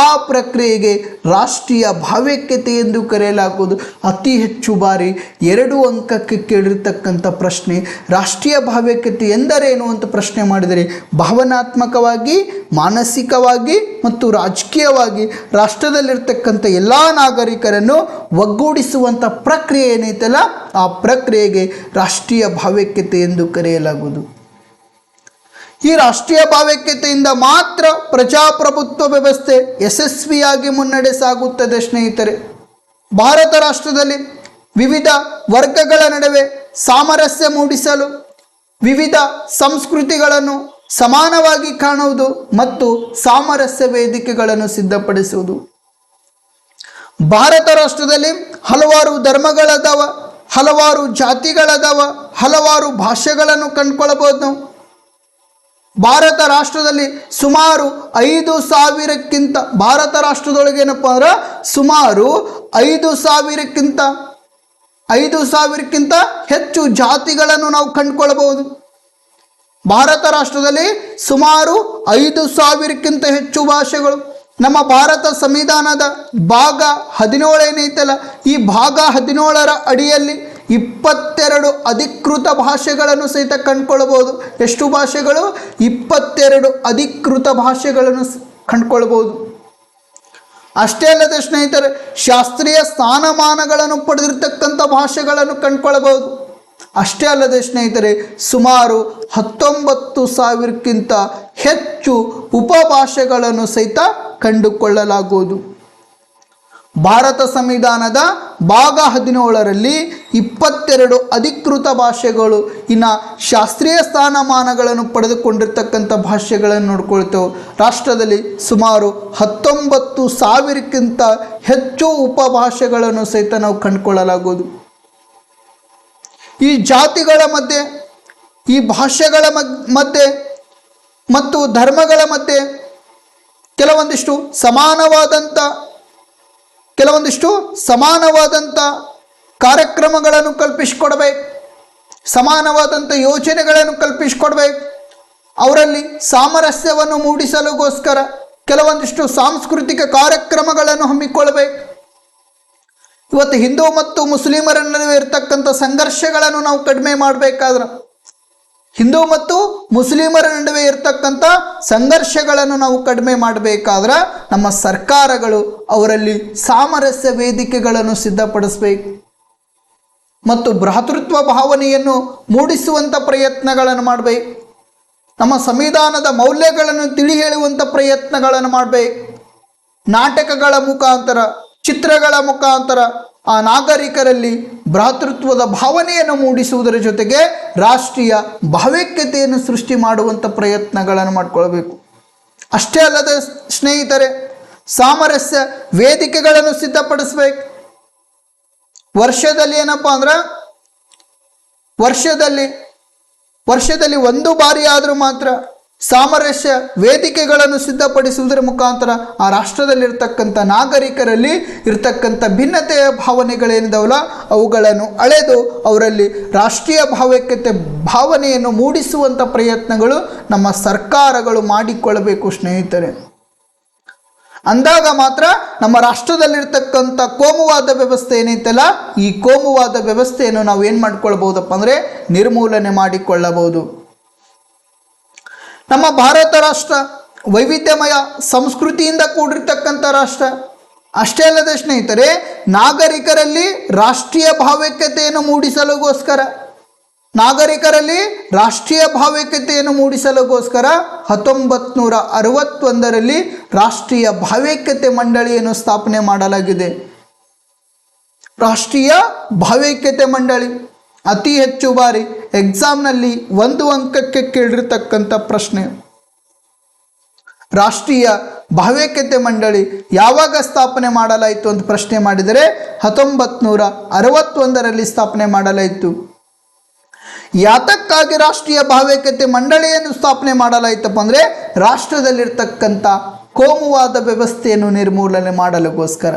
ಆ ಪ್ರಕ್ರಿಯೆಗೆ ರಾಷ್ಟ್ರೀಯ ಭಾವೈಕ್ಯತೆ ಎಂದು ಕರೆಯಲಾಗುವುದು. ಅತಿ ಹೆಚ್ಚು ಬಾರಿ 2 ಅಂಕಕ್ಕೆ ಕೇಳಿರ್ತಕ್ಕಂಥ ಪ್ರಶ್ನೆ ರಾಷ್ಟ್ರೀಯ ಭಾವೈಕ್ಯತೆ ಎಂದರೇನು ಅಂತ ಪ್ರಶ್ನೆ ಮಾಡಿದರೆ, ಭಾವನಾತ್ಮಕವಾಗಿ, ಮಾನಸಿಕವಾಗಿ ಮತ್ತು ರಾಜಕೀಯವಾಗಿ ರಾಷ್ಟ್ರದಲ್ಲಿರ್ತಕ್ಕಂಥ ಎಲ್ಲ ನಾಗರಿಕರನ್ನು ಒಗ್ಗೂಡಿಸುವಂಥ ಪ್ರಕ್ರಿಯೆ ಏನೈತಲ್ಲ, ಆ ಪ್ರಕ್ರಿಯೆಗೆ ರಾಷ್ಟ್ರೀಯ ಭಾವೈಕ್ಯತೆ ಎಂದು ಕರೆಯಲಾಗುವುದು. ಈ ರಾಷ್ಟ್ರೀಯ ಭಾವೈಕ್ಯತೆಯಿಂದ ಮಾತ್ರ ಪ್ರಜಾಪ್ರಭುತ್ವ ವ್ಯವಸ್ಥೆ ಯಶಸ್ವಿಯಾಗಿ ಮುನ್ನಡೆ ಸಾಗುತ್ತದೆ ಸ್ನೇಹಿತರೆ. ಭಾರತ ರಾಷ್ಟ್ರದಲ್ಲಿ ವಿವಿಧ ವರ್ಗಗಳ ನಡುವೆ ಸಾಮರಸ್ಯ ಮೂಡಿಸಲು ವಿವಿಧ ಸಂಸ್ಕೃತಿಗಳನ್ನು ಸಮಾನವಾಗಿ ಕಾಣುವುದು ಮತ್ತು ಸಾಮರಸ್ಯ ವೇದಿಕೆಗಳನ್ನು ಸಿದ್ಧಪಡಿಸುವುದು. ಭಾರತ ರಾಷ್ಟ್ರದಲ್ಲಿ ಹಲವಾರು ಧರ್ಮಗಳದಾವ, ಹಲವಾರು ಜಾತಿಗಳದಾವ, ಹಲವಾರು ಭಾಷೆಗಳನ್ನು ಕಂಡುಕೊಳ್ಳಬಹುದು ನಾವು. ಭಾರತ ರಾಷ್ಟ್ರದಲ್ಲಿ ಸುಮಾರು 5,000ಕ್ಕಿಂತ ಭಾರತ ರಾಷ್ಟ್ರದೊಳಗೆ ಏನಪ್ಪ ಅಂದ್ರೆ ಸುಮಾರು 5,000ಕ್ಕಿಂತ ಹೆಚ್ಚು ಜಾತಿಗಳನ್ನು ನಾವು ಕಂಡುಕೊಳ್ಳಬಹುದು. ಭಾರತ ರಾಷ್ಟ್ರದಲ್ಲಿ ಸುಮಾರು 5,000ಕ್ಕಿಂತ ಹೆಚ್ಚು ಭಾಷೆಗಳು. ನಮ್ಮ ಭಾರತ ಸಂವಿಧಾನದ ಭಾಗ 17 ಏನೈತಲ್ಲ, ಈ ಭಾಗ 17ರ ಅಡಿಯಲ್ಲಿ 22 ಅಧಿಕೃತ ಭಾಷೆಗಳನ್ನು ಸಹಿತ ಕಂಡುಕೊಳ್ಳಬಹುದು. ಎಷ್ಟು ಭಾಷೆಗಳು? 22 ಅಧಿಕೃತ ಭಾಷೆಗಳನ್ನು ಕಂಡುಕೊಳ್ಬೋದು. ಅಷ್ಟೇ ಅಲ್ಲದೆ ಸ್ನೇಹಿತರೆ, ಶಾಸ್ತ್ರೀಯ ಸ್ಥಾನಮಾನಗಳನ್ನು ಪಡೆದಿರ್ತಕ್ಕಂಥ ಭಾಷೆಗಳನ್ನು ಕಂಡುಕೊಳ್ಳಬಹುದು. ಅಷ್ಟೇ ಅಲ್ಲದೆ ಸ್ನೇಹಿತರೆ, ಸುಮಾರು 19,000ಕ್ಕಿಂತ ಹೆಚ್ಚು ಉಪಭಾಷೆಗಳನ್ನು ಸಹಿತ ಕಂಡುಕೊಳ್ಳಲಾಗುವುದು. ಭಾರತ ಸಂವಿಧಾನದ ಭಾಗ 17ರಲ್ಲಿ 22 ಅಧಿಕೃತ ಭಾಷೆಗಳು, ಇನ್ನು ಶಾಸ್ತ್ರೀಯ ಸ್ಥಾನಮಾನಗಳನ್ನು ಪಡೆದುಕೊಂಡಿರ್ತಕ್ಕಂಥ ಭಾಷೆಗಳನ್ನು ನೋಡ್ಕೊಳ್ತೇವೆ. ರಾಷ್ಟ್ರದಲ್ಲಿ ಸುಮಾರು 19,000ಕ್ಕಿಂತ ಹೆಚ್ಚು ಉಪಭಾಷೆಗಳನ್ನು ಸಹಿತ ನಾವು ಕಂಡುಕೊಳ್ಳಲಾಗುವುದು. ಈ ಜಾತಿಗಳ ಮಧ್ಯೆ, ಈ ಭಾಷೆಗಳ ಮಧ್ಯೆ ಮತ್ತು ಧರ್ಮಗಳ ಮಧ್ಯೆ ಕೆಲವೊಂದಿಷ್ಟು ಸಮಾನವಾದಂಥ ಕಾರ್ಯಕ್ರಮಗಳನ್ನು ಕಲ್ಪಿಸಿಕೊಡ್ಬೇಕು, ಸಮಾನವಾದಂಥ ಯೋಜನೆಗಳನ್ನು ಕಲ್ಪಿಸಿಕೊಡ್ಬೇಕು. ಅವರಲ್ಲಿ ಸಾಮರಸ್ಯವನ್ನು ಮೂಡಿಸಲುಗೋಸ್ಕರ ಕೆಲವೊಂದಿಷ್ಟು ಸಾಂಸ್ಕೃತಿಕ ಕಾರ್ಯಕ್ರಮಗಳನ್ನು ಹಮ್ಮಿಕೊಳ್ಬೇಕು. ಇವತ್ತು ಹಿಂದೂ ಮತ್ತು ಮುಸ್ಲಿಮರ ನಡುವೆ ಇರತಕ್ಕಂಥ ಸಂಘರ್ಷಗಳನ್ನು ನಾವು ಕಡಿಮೆ ಮಾಡಬೇಕಾದ್ರೆ, ಹಿಂದೂ ಮತ್ತು ಮುಸ್ಲಿಮರ ನಡುವೆ ಇರತಕ್ಕಂಥ ಸಂಘರ್ಷಗಳನ್ನು ನಾವು ಕಡಿಮೆ ಮಾಡಬೇಕಾದ್ರೆ ನಮ್ಮ ಸರ್ಕಾರಗಳು ಅವರಲ್ಲಿ ಸಾಮರಸ್ಯ ವೇದಿಕೆಗಳನ್ನು ಸಿದ್ಧಪಡಿಸಬೇಕು ಮತ್ತು ಭ್ರಾತೃತ್ವ ಭಾವನೆಯನ್ನು ಮೂಡಿಸುವಂಥ ಪ್ರಯತ್ನಗಳನ್ನು ಮಾಡಬೇಕು. ನಮ್ಮ ಸಂವಿಧಾನದ ಮೌಲ್ಯಗಳನ್ನು ತಿಳಿ ಹೇಳುವಂಥ ಪ್ರಯತ್ನಗಳನ್ನು ಮಾಡಬೇಕು. ನಾಟಕಗಳ ಮುಖಾಂತರ, ಚಿತ್ರಗಳ ಮುಖಾಂತರ ಆ ನಾಗರಿಕರಲ್ಲಿ ಭ್ರಾತೃತ್ವದ ಭಾವನೆಯನ್ನು ಮೂಡಿಸುವುದರ ಜೊತೆಗೆ ರಾಷ್ಟ್ರೀಯ ಭಾವೈಕ್ಯತೆಯನ್ನು ಸೃಷ್ಟಿ ಮಾಡುವಂಥ ಪ್ರಯತ್ನಗಳನ್ನು ಮಾಡಿಕೊಳ್ಬೇಕು. ಅಷ್ಟೇ ಅಲ್ಲದೆ ಸ್ನೇಹಿತರೆ, ಸಾಮರಸ್ಯ ವೇದಿಕೆಗಳನ್ನು ಸಿದ್ಧಪಡಿಸಬೇಕು. ವರ್ಷದಲ್ಲಿ ಏನಪ್ಪ ಅಂದ್ರೆ, ವರ್ಷದಲ್ಲಿ ವರ್ಷದಲ್ಲಿ ಒಂದು ಬಾರಿ ಆದರೂ ಮಾತ್ರ ಸಾಮರಸ್ಯ ವೇದಿಕೆಗಳನ್ನು ಸಿದ್ಧಪಡಿಸುವುದರ ಮುಖಾಂತರ ಆ ರಾಷ್ಟ್ರದಲ್ಲಿರ್ತಕ್ಕಂಥ ನಾಗರಿಕರಲ್ಲಿ ಇರ್ತಕ್ಕಂಥ ಭಿನ್ನತೆಯ ಭಾವನೆಗಳೇನಿದಾವಲ್ಲ ಅವುಗಳನ್ನು ಅಳೆದು ಅವರಲ್ಲಿ ರಾಷ್ಟ್ರೀಯ ಭಾವೈಕ್ಯತೆ ಭಾವನೆಯನ್ನು ಮೂಡಿಸುವಂಥ ಪ್ರಯತ್ನಗಳು ನಮ್ಮ ಸರ್ಕಾರಗಳು ಮಾಡಿಕೊಳ್ಳಬೇಕು ಸ್ನೇಹಿತರೆ. ಅಂದಾಗ ಮಾತ್ರ ನಮ್ಮ ರಾಷ್ಟ್ರದಲ್ಲಿರ್ತಕ್ಕಂಥ ಕೋಮುವಾದ ವ್ಯವಸ್ಥೆ ಏನೈತಲ್ಲ, ಈ ಕೋಮುವಾದ ವ್ಯವಸ್ಥೆಯನ್ನು ನಾವು ಏನು ಮಾಡ್ಕೊಳ್ಬಹುದಪ್ಪ ಅಂದರೆ ನಿರ್ಮೂಲನೆ ಮಾಡಿಕೊಳ್ಳಬಹುದು. ನಮ್ಮ ಭಾರತ ರಾಷ್ಟ್ರ ವೈವಿಧ್ಯಮಯ ಸಂಸ್ಕೃತಿಯಿಂದ ಕೂಡಿರ್ತಕ್ಕಂಥ ರಾಷ್ಟ್ರ. ಅಷ್ಟೇ ಅಲ್ಲದೆ ಸ್ನೇಹಿತರೆ, ನಾಗರಿಕರಲ್ಲಿ ರಾಷ್ಟ್ರೀಯ ಭಾವೈಕ್ಯತೆಯನ್ನು ಮೂಡಿಸಲುಗೋಸ್ಕರ 1961ರಲ್ಲಿ ರಾಷ್ಟ್ರೀಯ ಭಾವೈಕ್ಯತೆ ಮಂಡಳಿಯನ್ನು ಸ್ಥಾಪನೆ ಮಾಡಲಾಗಿದೆ. ರಾಷ್ಟ್ರೀಯ ಭಾವೈಕ್ಯತೆ ಮಂಡಳಿ ಅತಿ ಹೆಚ್ಚು ಬಾರಿ ಎಕ್ಸಾಮ್ನಲ್ಲಿ 1 ಅಂಕಕ್ಕೆ ಕೇಳಿರ್ತಕ್ಕಂಥ ಪ್ರಶ್ನೆ. ರಾಷ್ಟ್ರೀಯ ಭಾವೈಕ್ಯತೆ ಮಂಡಳಿ ಯಾವಾಗ ಸ್ಥಾಪನೆ ಮಾಡಲಾಯಿತು ಅಂತ ಪ್ರಶ್ನೆ ಮಾಡಿದರೆ 1961ರಲ್ಲಿ ಸ್ಥಾಪನೆ ಮಾಡಲಾಯಿತು. ಯಾತಕ್ಕಾಗಿ ರಾಷ್ಟ್ರೀಯ ಭಾವೈಕ್ಯತೆ ಮಂಡಳಿಯನ್ನು ಸ್ಥಾಪನೆ ಮಾಡಲಾಯಿತಪ್ಪ ಅಂದರೆ ರಾಷ್ಟ್ರದಲ್ಲಿರ್ತಕ್ಕಂಥ ಕೋಮುವಾದ ವ್ಯವಸ್ಥೆಯನ್ನು ನಿರ್ಮೂಲನೆ ಮಾಡಲಿಗೋಸ್ಕರ,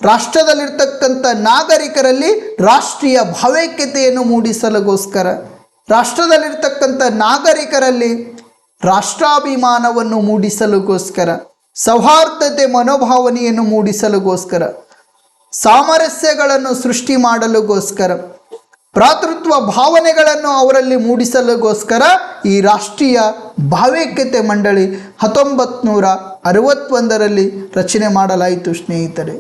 ರಾಷ್ಟ್ರದಲ್ಲಿರ್ತಕ್ಕಂಥ ನಾಗರಿಕರಲ್ಲಿ ರಾಷ್ಟ್ರೀಯ ಭಾವೈಕ್ಯತೆಯನ್ನು ಮೂಡಿಸಲಿಗೋಸ್ಕರ, ರಾಷ್ಟ್ರದಲ್ಲಿರ್ತಕ್ಕಂಥ ನಾಗರಿಕರಲ್ಲಿ ರಾಷ್ಟ್ರಾಭಿಮಾನವನ್ನು ಮೂಡಿಸಲಿಗೋಸ್ಕರ, ಸೌಹಾರ್ದತೆ ಮನೋಭಾವನೆಯನ್ನು ಮೂಡಿಸಲಿಗೋಸ್ಕರ, ಸಾಮರಸ್ಯಗಳನ್ನು ಸೃಷ್ಟಿ ಮಾಡಲಿಗೋಸ್ಕರ, ಭ್ರಾತೃತ್ವ ಭಾವನೆಗಳನ್ನು ಅವರಲ್ಲಿ ಮೂಡಿಸಲಿಗೋಸ್ಕರ ಈ ರಾಷ್ಟ್ರೀಯ ಭಾವೈಕ್ಯತೆ ಮಂಡಳಿ 1961ರಲ್ಲಿ ರಚನೆ ಮಾಡಲಾಯಿತು ಸ್ನೇಹಿತರೆ.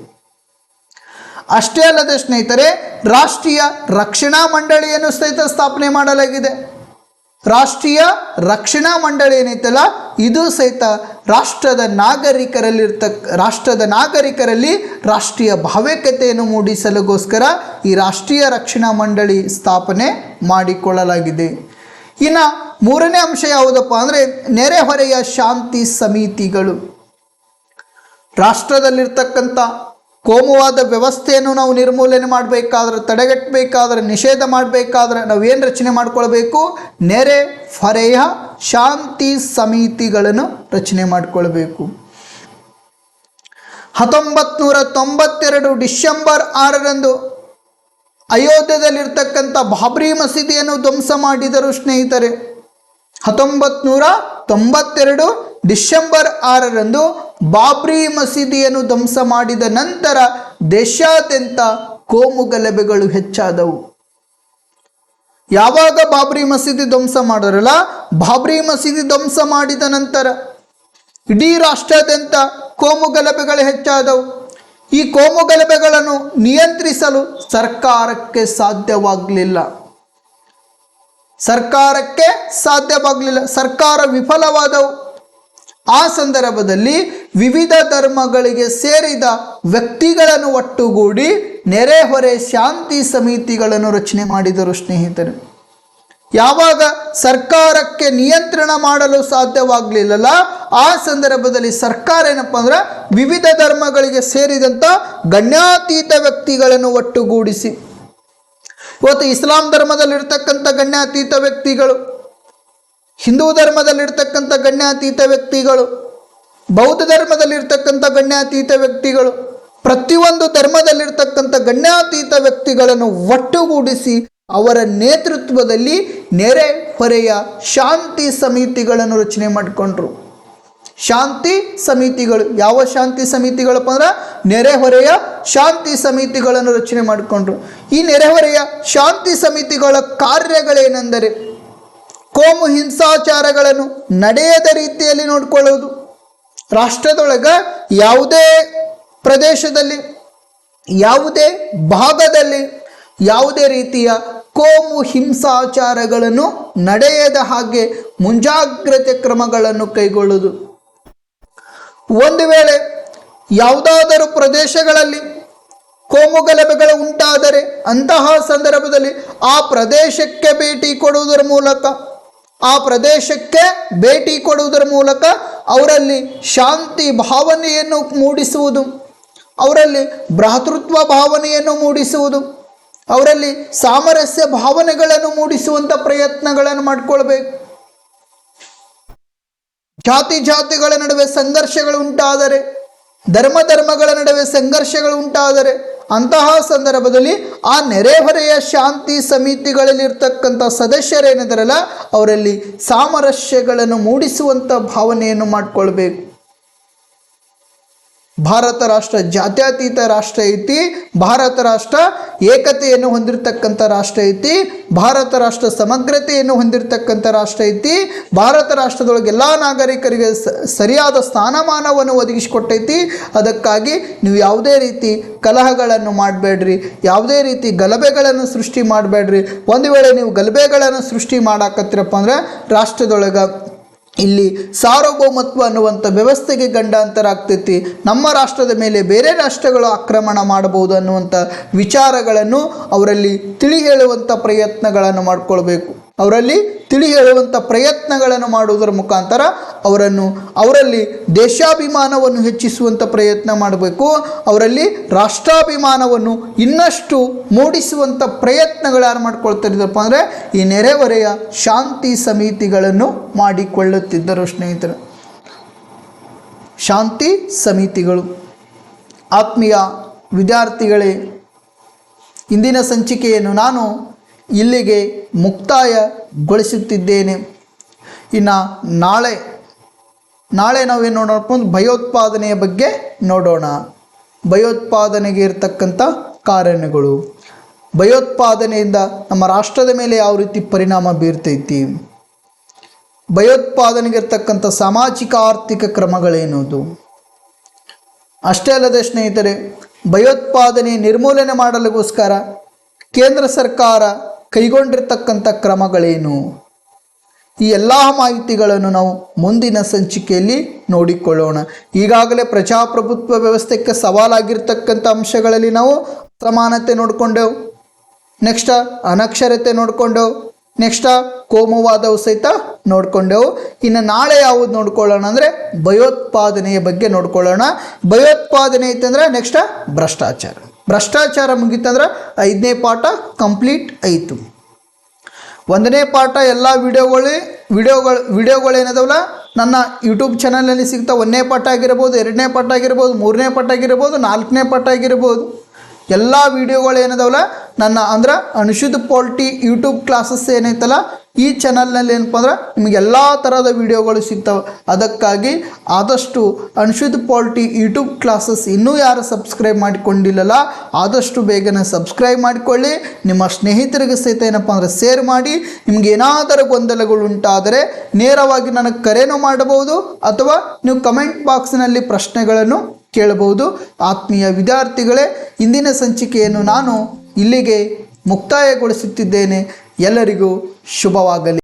ಅಷ್ಟೇ ಅಲ್ಲದೆ ಸ್ನೇಹಿತರೆ, ರಾಷ್ಟ್ರೀಯ ರಕ್ಷಣಾ ಮಂಡಳಿಯನ್ನು ಸಹಿತ ಸ್ಥಾಪನೆ ಮಾಡಲಾಗಿದೆ. ರಾಷ್ಟ್ರೀಯ ರಕ್ಷಣಾ ಮಂಡಳಿ ಏನೈತಲ್ಲ, ಇದು ಸಹಿತ ರಾಷ್ಟ್ರದ ನಾಗರಿಕರಲ್ಲಿ ರಾಷ್ಟ್ರೀಯ ಭಾವೈಕ್ಯತೆಯನ್ನು ಮೂಡಿಸಲಿಗೋಸ್ಕರ ಈ ರಾಷ್ಟ್ರೀಯ ರಕ್ಷಣಾ ಮಂಡಳಿ ಸ್ಥಾಪನೆ ಮಾಡಿಕೊಳ್ಳಲಾಗಿದೆ. ಇನ್ನು 3ನೇ ಅಂಶ ಯಾವುದಪ್ಪ ಅಂದರೆ ನೆರೆಹೊರೆಯ ಶಾಂತಿ ಸಮಿತಿಗಳು. ರಾಷ್ಟ್ರದಲ್ಲಿರ್ತಕ್ಕಂಥ ಕೋಮುವಾದ ವ್ಯವಸ್ಥೆಯನ್ನು ನಾವು ನಿರ್ಮೂಲನೆ ಮಾಡಬೇಕಾದ್ರೆ, ತಡೆಗಟ್ಟಬೇಕಾದ್ರೆ, ನಿಷೇಧ ಮಾಡಬೇಕಾದ್ರೆ ನಾವೇನು ರಚನೆ ಮಾಡ್ಕೊಳ್ಬೇಕು? ನೆರೆಹೊರೆಯ ಶಾಂತಿ ಸಮಿತಿಗಳನ್ನು ರಚನೆ ಮಾಡಿಕೊಳ್ಬೇಕು. 1992 ಡಿಸೆಂಬರ್ 6ರಂದು ಅಯೋಧ್ಯೆಯಲ್ಲಿರ್ತಕ್ಕಂಥ ಬಾಬ್ರಿ ಮಸೀದಿಯನ್ನು ಧ್ವಂಸ ಮಾಡಿದರು ಸ್ನೇಹಿತರೆ. 1992 ಡಿಸೆಂಬರ್ 6ರಂದು ಬಾಬ್ರಿ ಮಸೀದಿಯನ್ನು ಧ್ವಂಸ ಮಾಡಿದ ನಂತರ ದೇಶಾದ್ಯಂತ ಕೋಮು ಗಲಭೆಗಳು ಹೆಚ್ಚಾದವು. ಯಾವಾಗ ಬಾಬ್ರಿ ಮಸೀದಿ ಧ್ವಂಸ ಮಾಡಿದ್ರಲ್ಲ, ಬಾಬ್ರಿ ಮಸೀದಿ ಧ್ವಂಸ ಮಾಡಿದ ನಂತರ ಇಡೀ ರಾಷ್ಟ್ರಾದ್ಯಂತ ಕೋಮು ಗಲಭೆಗಳು ಹೆಚ್ಚಾದವು. ಈ ಕೋಮು ಗಲಭೆಗಳನ್ನು ನಿಯಂತ್ರಿಸಲು ಸರ್ಕಾರಕ್ಕೆ ಸಾಧ್ಯವಾಗಲಿಲ್ಲ. ಸರ್ಕಾರ ವಿಫಲವಾದವು. ಆ ಸಂದರ್ಭದಲ್ಲಿ ವಿವಿಧ ಧರ್ಮಗಳಿಗೆ ಸೇರಿದ ವ್ಯಕ್ತಿಗಳನ್ನು ಒಟ್ಟುಗೂಡಿ ನೆರೆಹೊರೆ ಶಾಂತಿ ಸಮಿತಿಗಳನ್ನು ರಚನೆ ಮಾಡಿದರು ಸ್ನೇಹಿತರು. ಯಾವಾಗ ಸರ್ಕಾರಕ್ಕೆ ನಿಯಂತ್ರಣ ಮಾಡಲು ಸಾಧ್ಯವಾಗಲಿಲ್ಲಲ್ಲ, ಆ ಸಂದರ್ಭದಲ್ಲಿ ಸರ್ಕಾರ ಏನಪ್ಪ ಅಂದ್ರೆ ವಿವಿಧ ಧರ್ಮಗಳಿಗೆ ಸೇರಿದಂಥ ಗಣ್ಯಾತೀತ ವ್ಯಕ್ತಿಗಳನ್ನು ಒಟ್ಟುಗೂಡಿಸಿ, ಇವತ್ತು ಇಸ್ಲಾಂ ಧರ್ಮದಲ್ಲಿರ್ತಕ್ಕಂಥ ಗಣ್ಯಾತೀತ ವ್ಯಕ್ತಿಗಳು, ಹಿಂದೂ ಧರ್ಮದಲ್ಲಿರ್ತಕ್ಕಂಥ ಗಣ್ಯಾತೀತ ವ್ಯಕ್ತಿಗಳು, ಬೌದ್ಧ ಧರ್ಮದಲ್ಲಿರ್ತಕ್ಕಂಥ ಗಣ್ಯಾತೀತ ವ್ಯಕ್ತಿಗಳು, ಪ್ರತಿಯೊಂದು ಧರ್ಮದಲ್ಲಿರ್ತಕ್ಕಂಥ ಗಣ್ಯಾತೀತ ವ್ಯಕ್ತಿಗಳನ್ನು ಒಟ್ಟುಗೂಡಿಸಿ ಅವರ ನೇತೃತ್ವದಲ್ಲಿ ನೆರೆಹೊರೆಯ ಶಾಂತಿ ಸಮಿತಿಗಳನ್ನು ರಚನೆ ಮಾಡಿಕೊಂಡ್ರು. ಶಾಂತಿ ಸಮಿತಿಗಳು, ಯಾವ ಶಾಂತಿ ಸಮಿತಿಗಳಪ್ಪ ಅಂದ್ರೆ ನೆರೆಹೊರೆಯ ಶಾಂತಿ ಸಮಿತಿಗಳನ್ನು ರಚನೆ ಮಾಡಿಕೊಂಡ್ರು. ಈ ನೆರೆಹೊರೆಯ ಶಾಂತಿ ಸಮಿತಿಗಳ ಕಾರ್ಯಗಳೇನೆಂದರೆ ಕೋಮು ಹಿಂಸಾಚಾರಗಳನ್ನು ನಡೆಯದ ರೀತಿಯಲ್ಲಿ ನೋಡಿಕೊಳ್ಳುವುದು. ರಾಷ್ಟ್ರದೊಳಗೆ ಯಾವುದೇ ಪ್ರದೇಶದಲ್ಲಿ, ಯಾವುದೇ ಭಾಗದಲ್ಲಿ ಯಾವುದೇ ರೀತಿಯ ಕೋಮು ಹಿಂಸಾಚಾರಗಳನ್ನು ನಡೆಯದ ಹಾಗೆ ಮುಂಜಾಗ್ರತೆ ಕ್ರಮಗಳನ್ನು ಕೈಗೊಳ್ಳುವುದು. ಒಂದು ವೇಳೆ ಯಾವುದಾದರೂ ಪ್ರದೇಶಗಳಲ್ಲಿ ಕೋಮು ಗಲಭೆಗಳು ಉಂಟಾದರೆ ಅಂತಹ ಸಂದರ್ಭದಲ್ಲಿ ಆ ಪ್ರದೇಶಕ್ಕೆ ಭೇಟಿ ಕೊಡುವುದರ ಮೂಲಕ ಅವರಲ್ಲಿ ಶಾಂತಿ ಭಾವನೆಯನ್ನು ಮೂಡಿಸುವುದು, ಅವರಲ್ಲಿ ಭ್ರಾತೃತ್ವ ಭಾವನೆಯನ್ನು ಮೂಡಿಸುವುದು, ಅವರಲ್ಲಿ ಸಾಮರಸ್ಯ ಭಾವನೆಗಳನ್ನು ಮೂಡಿಸುವಂಥ ಪ್ರಯತ್ನಗಳನ್ನು ಮಾಡಿಕೊಳ್ಬೇಕು. ಜಾತಿಗಳ ನಡುವೆ ಸಂಘರ್ಷಗಳು ಉಂಟಾದರೆ, ಧರ್ಮಗಳ ನಡುವೆ ಸಂಘರ್ಷಗಳು ಉಂಟಾದರೆ ಅಂತಹ ಸಂದರ್ಭದಲ್ಲಿ ಆ ನೆರೆಹೊರೆಯ ಶಾಂತಿ ಸಮಿತಿಗಳಲ್ಲಿ ಇರ್ತಕ್ಕಂಥ ಸದಸ್ಯರೇನಿದಾರಲ್ಲ ಅವರಲ್ಲಿ ಸಾಮರಸ್ಯಗಳನ್ನು ಮೂಡಿಸುವಂಥ ಭಾವನೆಯನ್ನು ಮಾಡಿಕೊಳ್ಬೇಕು. ಭಾರತ ರಾಷ್ಟ್ರ ಜಾತ್ಯತೀತ ರಾಷ್ಟ್ರ ಐತಿ, ಭಾರತ ರಾಷ್ಟ್ರ ಏಕತೆಯನ್ನು ಹೊಂದಿರತಕ್ಕಂಥ ರಾಷ್ಟ್ರ ಐತಿ, ಭಾರತ ರಾಷ್ಟ್ರ ಸಮಗ್ರತೆಯನ್ನು ಹೊಂದಿರತಕ್ಕಂಥ ರಾಷ್ಟ್ರ ಐತಿ, ಭಾರತ ರಾಷ್ಟ್ರದೊಳಗೆ ಎಲ್ಲ ನಾಗರಿಕರಿಗೆ ಸರಿಯಾದ ಸ್ಥಾನಮಾನವನ್ನು ಒದಗಿಸಿಕೊಟ್ಟೈತಿ. ಅದಕ್ಕಾಗಿ ನೀವು ಯಾವುದೇ ರೀತಿ ಕಲಹಗಳನ್ನು ಮಾಡಬೇಡ್ರಿ, ಯಾವುದೇ ರೀತಿ ಗಲಭೆಗಳನ್ನು ಸೃಷ್ಟಿ ಮಾಡಬೇಡ್ರಿ. ಒಂದು ವೇಳೆ ನೀವು ಗಲಭೆಗಳನ್ನು ಸೃಷ್ಟಿ ಮಾಡಾಕತ್ತೀರಪ್ಪ ಅಂದರೆ ರಾಷ್ಟ್ರದೊಳಗೆ ಇಲ್ಲಿ ಸಾರ್ವಭೌಮತ್ವ ಅನ್ನುವಂಥ ವ್ಯವಸ್ಥೆಗೆ ಗಂಡಾಂತರ ಆಗ್ತೈತಿ. ನಮ್ಮ ರಾಷ್ಟ್ರದ ಮೇಲೆ ಬೇರೆ ರಾಷ್ಟ್ರಗಳು ಆಕ್ರಮಣ ಮಾಡಬಹುದು ಅನ್ನುವಂಥ ವಿಚಾರಗಳನ್ನು ಅವರಲ್ಲಿ ತಿಳಿ ಹೇಳುವಂಥ ಪ್ರಯತ್ನಗಳನ್ನು ಮಾಡಿಕೊಳ್ಬೇಕು. ಅವರಲ್ಲಿ ತಿಳಿ ಹೇಳುವಂಥ ಪ್ರಯತ್ನಗಳನ್ನು ಮಾಡುವುದರ ಮುಖಾಂತರ ಅವರಲ್ಲಿ ದೇಶಾಭಿಮಾನವನ್ನು ಹೆಚ್ಚಿಸುವಂಥ ಪ್ರಯತ್ನ ಮಾಡಬೇಕು. ಅವರಲ್ಲಿ ರಾಷ್ಟ್ರಾಭಿಮಾನವನ್ನು ಇನ್ನಷ್ಟು ಮೂಡಿಸುವಂಥ ಪ್ರಯತ್ನಗಳು ಯಾರು ಮಾಡ್ಕೊಳ್ತಿದ್ದರಪ್ಪ ಅಂದರೆ ಈ ನೆರೆಹೊರೆಯ ಶಾಂತಿ ಸಮಿತಿಗಳನ್ನು ಮಾಡಿಕೊಳ್ಳುತ್ತಿದ್ದರು. ಸ್ನೇಹಿತರು, ಶಾಂತಿ ಸಮಿತಿಗಳು. ಆತ್ಮೀಯ ವಿದ್ಯಾರ್ಥಿಗಳೇ, ಇಂದಿನ ಸಂಚಿಕೆಯನ್ನು ನಾನು ಇಲ್ಲಿಗೆ ಮುಕ್ತಾಯಗೊಳಿಸುತ್ತಿದ್ದೇನೆ. ಇನ್ನು ನಾಳೆ ನಾವೇನು ನೋಡೋಣಪ್ಪ ಅಂದ್ರೆ ಭಯೋತ್ಪಾದನೆಯ ಬಗ್ಗೆ ನೋಡೋಣ. ಭಯೋತ್ಪಾದನೆಗೆ ಇರತಕ್ಕಂಥ ಕಾರಣಗಳು, ಭಯೋತ್ಪಾದನೆಯಿಂದ ನಮ್ಮ ರಾಷ್ಟ್ರದ ಮೇಲೆ ಯಾವ ರೀತಿ ಪರಿಣಾಮ ಬೀರ್ತೈತಿ, ಭಯೋತ್ಪಾದನೆಗೆ ಇರ್ತಕ್ಕಂಥ ಸಾಮಾಜಿಕ ಆರ್ಥಿಕ ಕ್ರಮಗಳೇನದು. ಅಷ್ಟೇ ಅಲ್ಲದೆ ಸ್ನೇಹಿತರೆ, ಭಯೋತ್ಪಾದನೆ ನಿರ್ಮೂಲನೆ ಮಾಡಲಿಗೋಸ್ಕರ ಕೇಂದ್ರ ಸರ್ಕಾರ ಕೈಗೊಂಡಿರ್ತಕ್ಕಂಥ ಕ್ರಮಗಳೇನು, ಈ ಎಲ್ಲ ಮಾಹಿತಿಗಳನ್ನು ನಾವು ಮುಂದಿನ ಸಂಚಿಕೆಯಲ್ಲಿ ನೋಡಿಕೊಳ್ಳೋಣ. ಈಗಾಗಲೇ ಪ್ರಜಾಪ್ರಭುತ್ವ ವ್ಯವಸ್ಥೆಗೆ ಸವಾಲಾಗಿರ್ತಕ್ಕಂಥ ಅಂಶಗಳಲ್ಲಿ ನಾವು ಅಸಮಾನತೆ ನೋಡಿಕೊಂಡೆವು, ನೆಕ್ಸ್ಟ್ ಅನಕ್ಷರತೆ ನೋಡಿಕೊಂಡೆವು, ನೆಕ್ಸ್ಟ್ ಕೋಮುವಾದವು ಸಹಿತ ನೋಡಿಕೊಂಡೆವು. ಇನ್ನು ನಾಳೆ ಯಾವುದು ನೋಡ್ಕೊಳ್ಳೋಣ ಅಂದರೆ ಭಯೋತ್ಪಾದನೆಯ ಬಗ್ಗೆ ನೋಡ್ಕೊಳ್ಳೋಣ. ಭಯೋತ್ಪಾದನೆ ಐತಂದ್ರೆ ನೆಕ್ಸ್ಟ್ ಭ್ರಷ್ಟಾಚಾರ ಮುಗೀತಂದ್ರೆ 5ನೇ ಪಾಠ ಕಂಪ್ಲೀಟ್ ಆಯಿತು. 1ನೇ ಪಾಠ ಎಲ್ಲ ವಿಡಿಯೋಗಳೇನದವಲ್ಲ ನನ್ನ ಯೂಟ್ಯೂಬ್ ಚಾನಲಲ್ಲಿ ಸಿಗ್ತಾ. 1ನೇ ಪಾಠ ಆಗಿರ್ಬೋದು, 2ನೇ ಪಾಠ ಆಗಿರ್ಬೋದು, 3ನೇ ಪಾಠ ಆಗಿರ್ಬೋದು, 4ನೇ ಪಾಠ ಆಗಿರ್ಬೋದು. ಎಲ್ಲ ವಿಡಿಯೋಗಳೇನದವಲ್ಲ ನನ್ನ ಅಂದ್ರೆ ಅನುಶುದ್ಧ ಪಾಲಿಟಿ ಯೂಟ್ಯೂಬ್ ಕ್ಲಾಸಸ್ ಏನೈತಲ್ಲ ಈ ಚಾನಲ್ನಲ್ಲಿ ಏನಪ್ಪ ಅಂದ್ರೆ ನಿಮಗೆ ಎಲ್ಲ ಥರದ ವಿಡಿಯೋಗಳು ಸಿಗ್ತವೆ. ಅದಕ್ಕಾಗಿ ಆದಷ್ಟು ಅನುಶುದ್ಧ ಪಾಲಿಟಿ ಯೂಟ್ಯೂಬ್ ಕ್ಲಾಸಸ್ ಇನ್ನೂ ಯಾರು ಸಬ್ಸ್ಕ್ರೈಬ್ ಮಾಡಿಕೊಂಡಿಲ್ಲಲ್ಲ ಆದಷ್ಟು ಬೇಗನೆ ಸಬ್ಸ್ಕ್ರೈಬ್ ಮಾಡಿಕೊಳ್ಳಿ. ನಿಮ್ಮ ಸ್ನೇಹಿತರಿಗೆ ಸಹಿತ ಏನಪ್ಪ ಅಂದರೆ ಶೇರ್ ಮಾಡಿ. ನಿಮ್ಗೆ ಏನಾದರೂ ಗೊಂದಲಗಳು ಉಂಟಾದರೆ ನೇರವಾಗಿ ನನಗೆ ಕರೆನೂ ಮಾಡಬಹುದು ಅಥವಾ ನೀವು ಕಮೆಂಟ್ ಬಾಕ್ಸ್ನಲ್ಲಿ ಪ್ರಶ್ನೆಗಳನ್ನು ಕೇಳಬಹುದು. ಆತ್ಮೀಯ ವಿದ್ಯಾರ್ಥಿಗಳೇ, ಇಂದಿನ ಸಂಚಿಕೆಯನ್ನು ನಾನು ಇಲ್ಲಿಗೆ ಮುಕ್ತಾಯಗೊಳಿಸುತ್ತಿದ್ದೇನೆ. ಎಲ್ಲರಿಗೂ ಶುಭವಾಗಲಿ.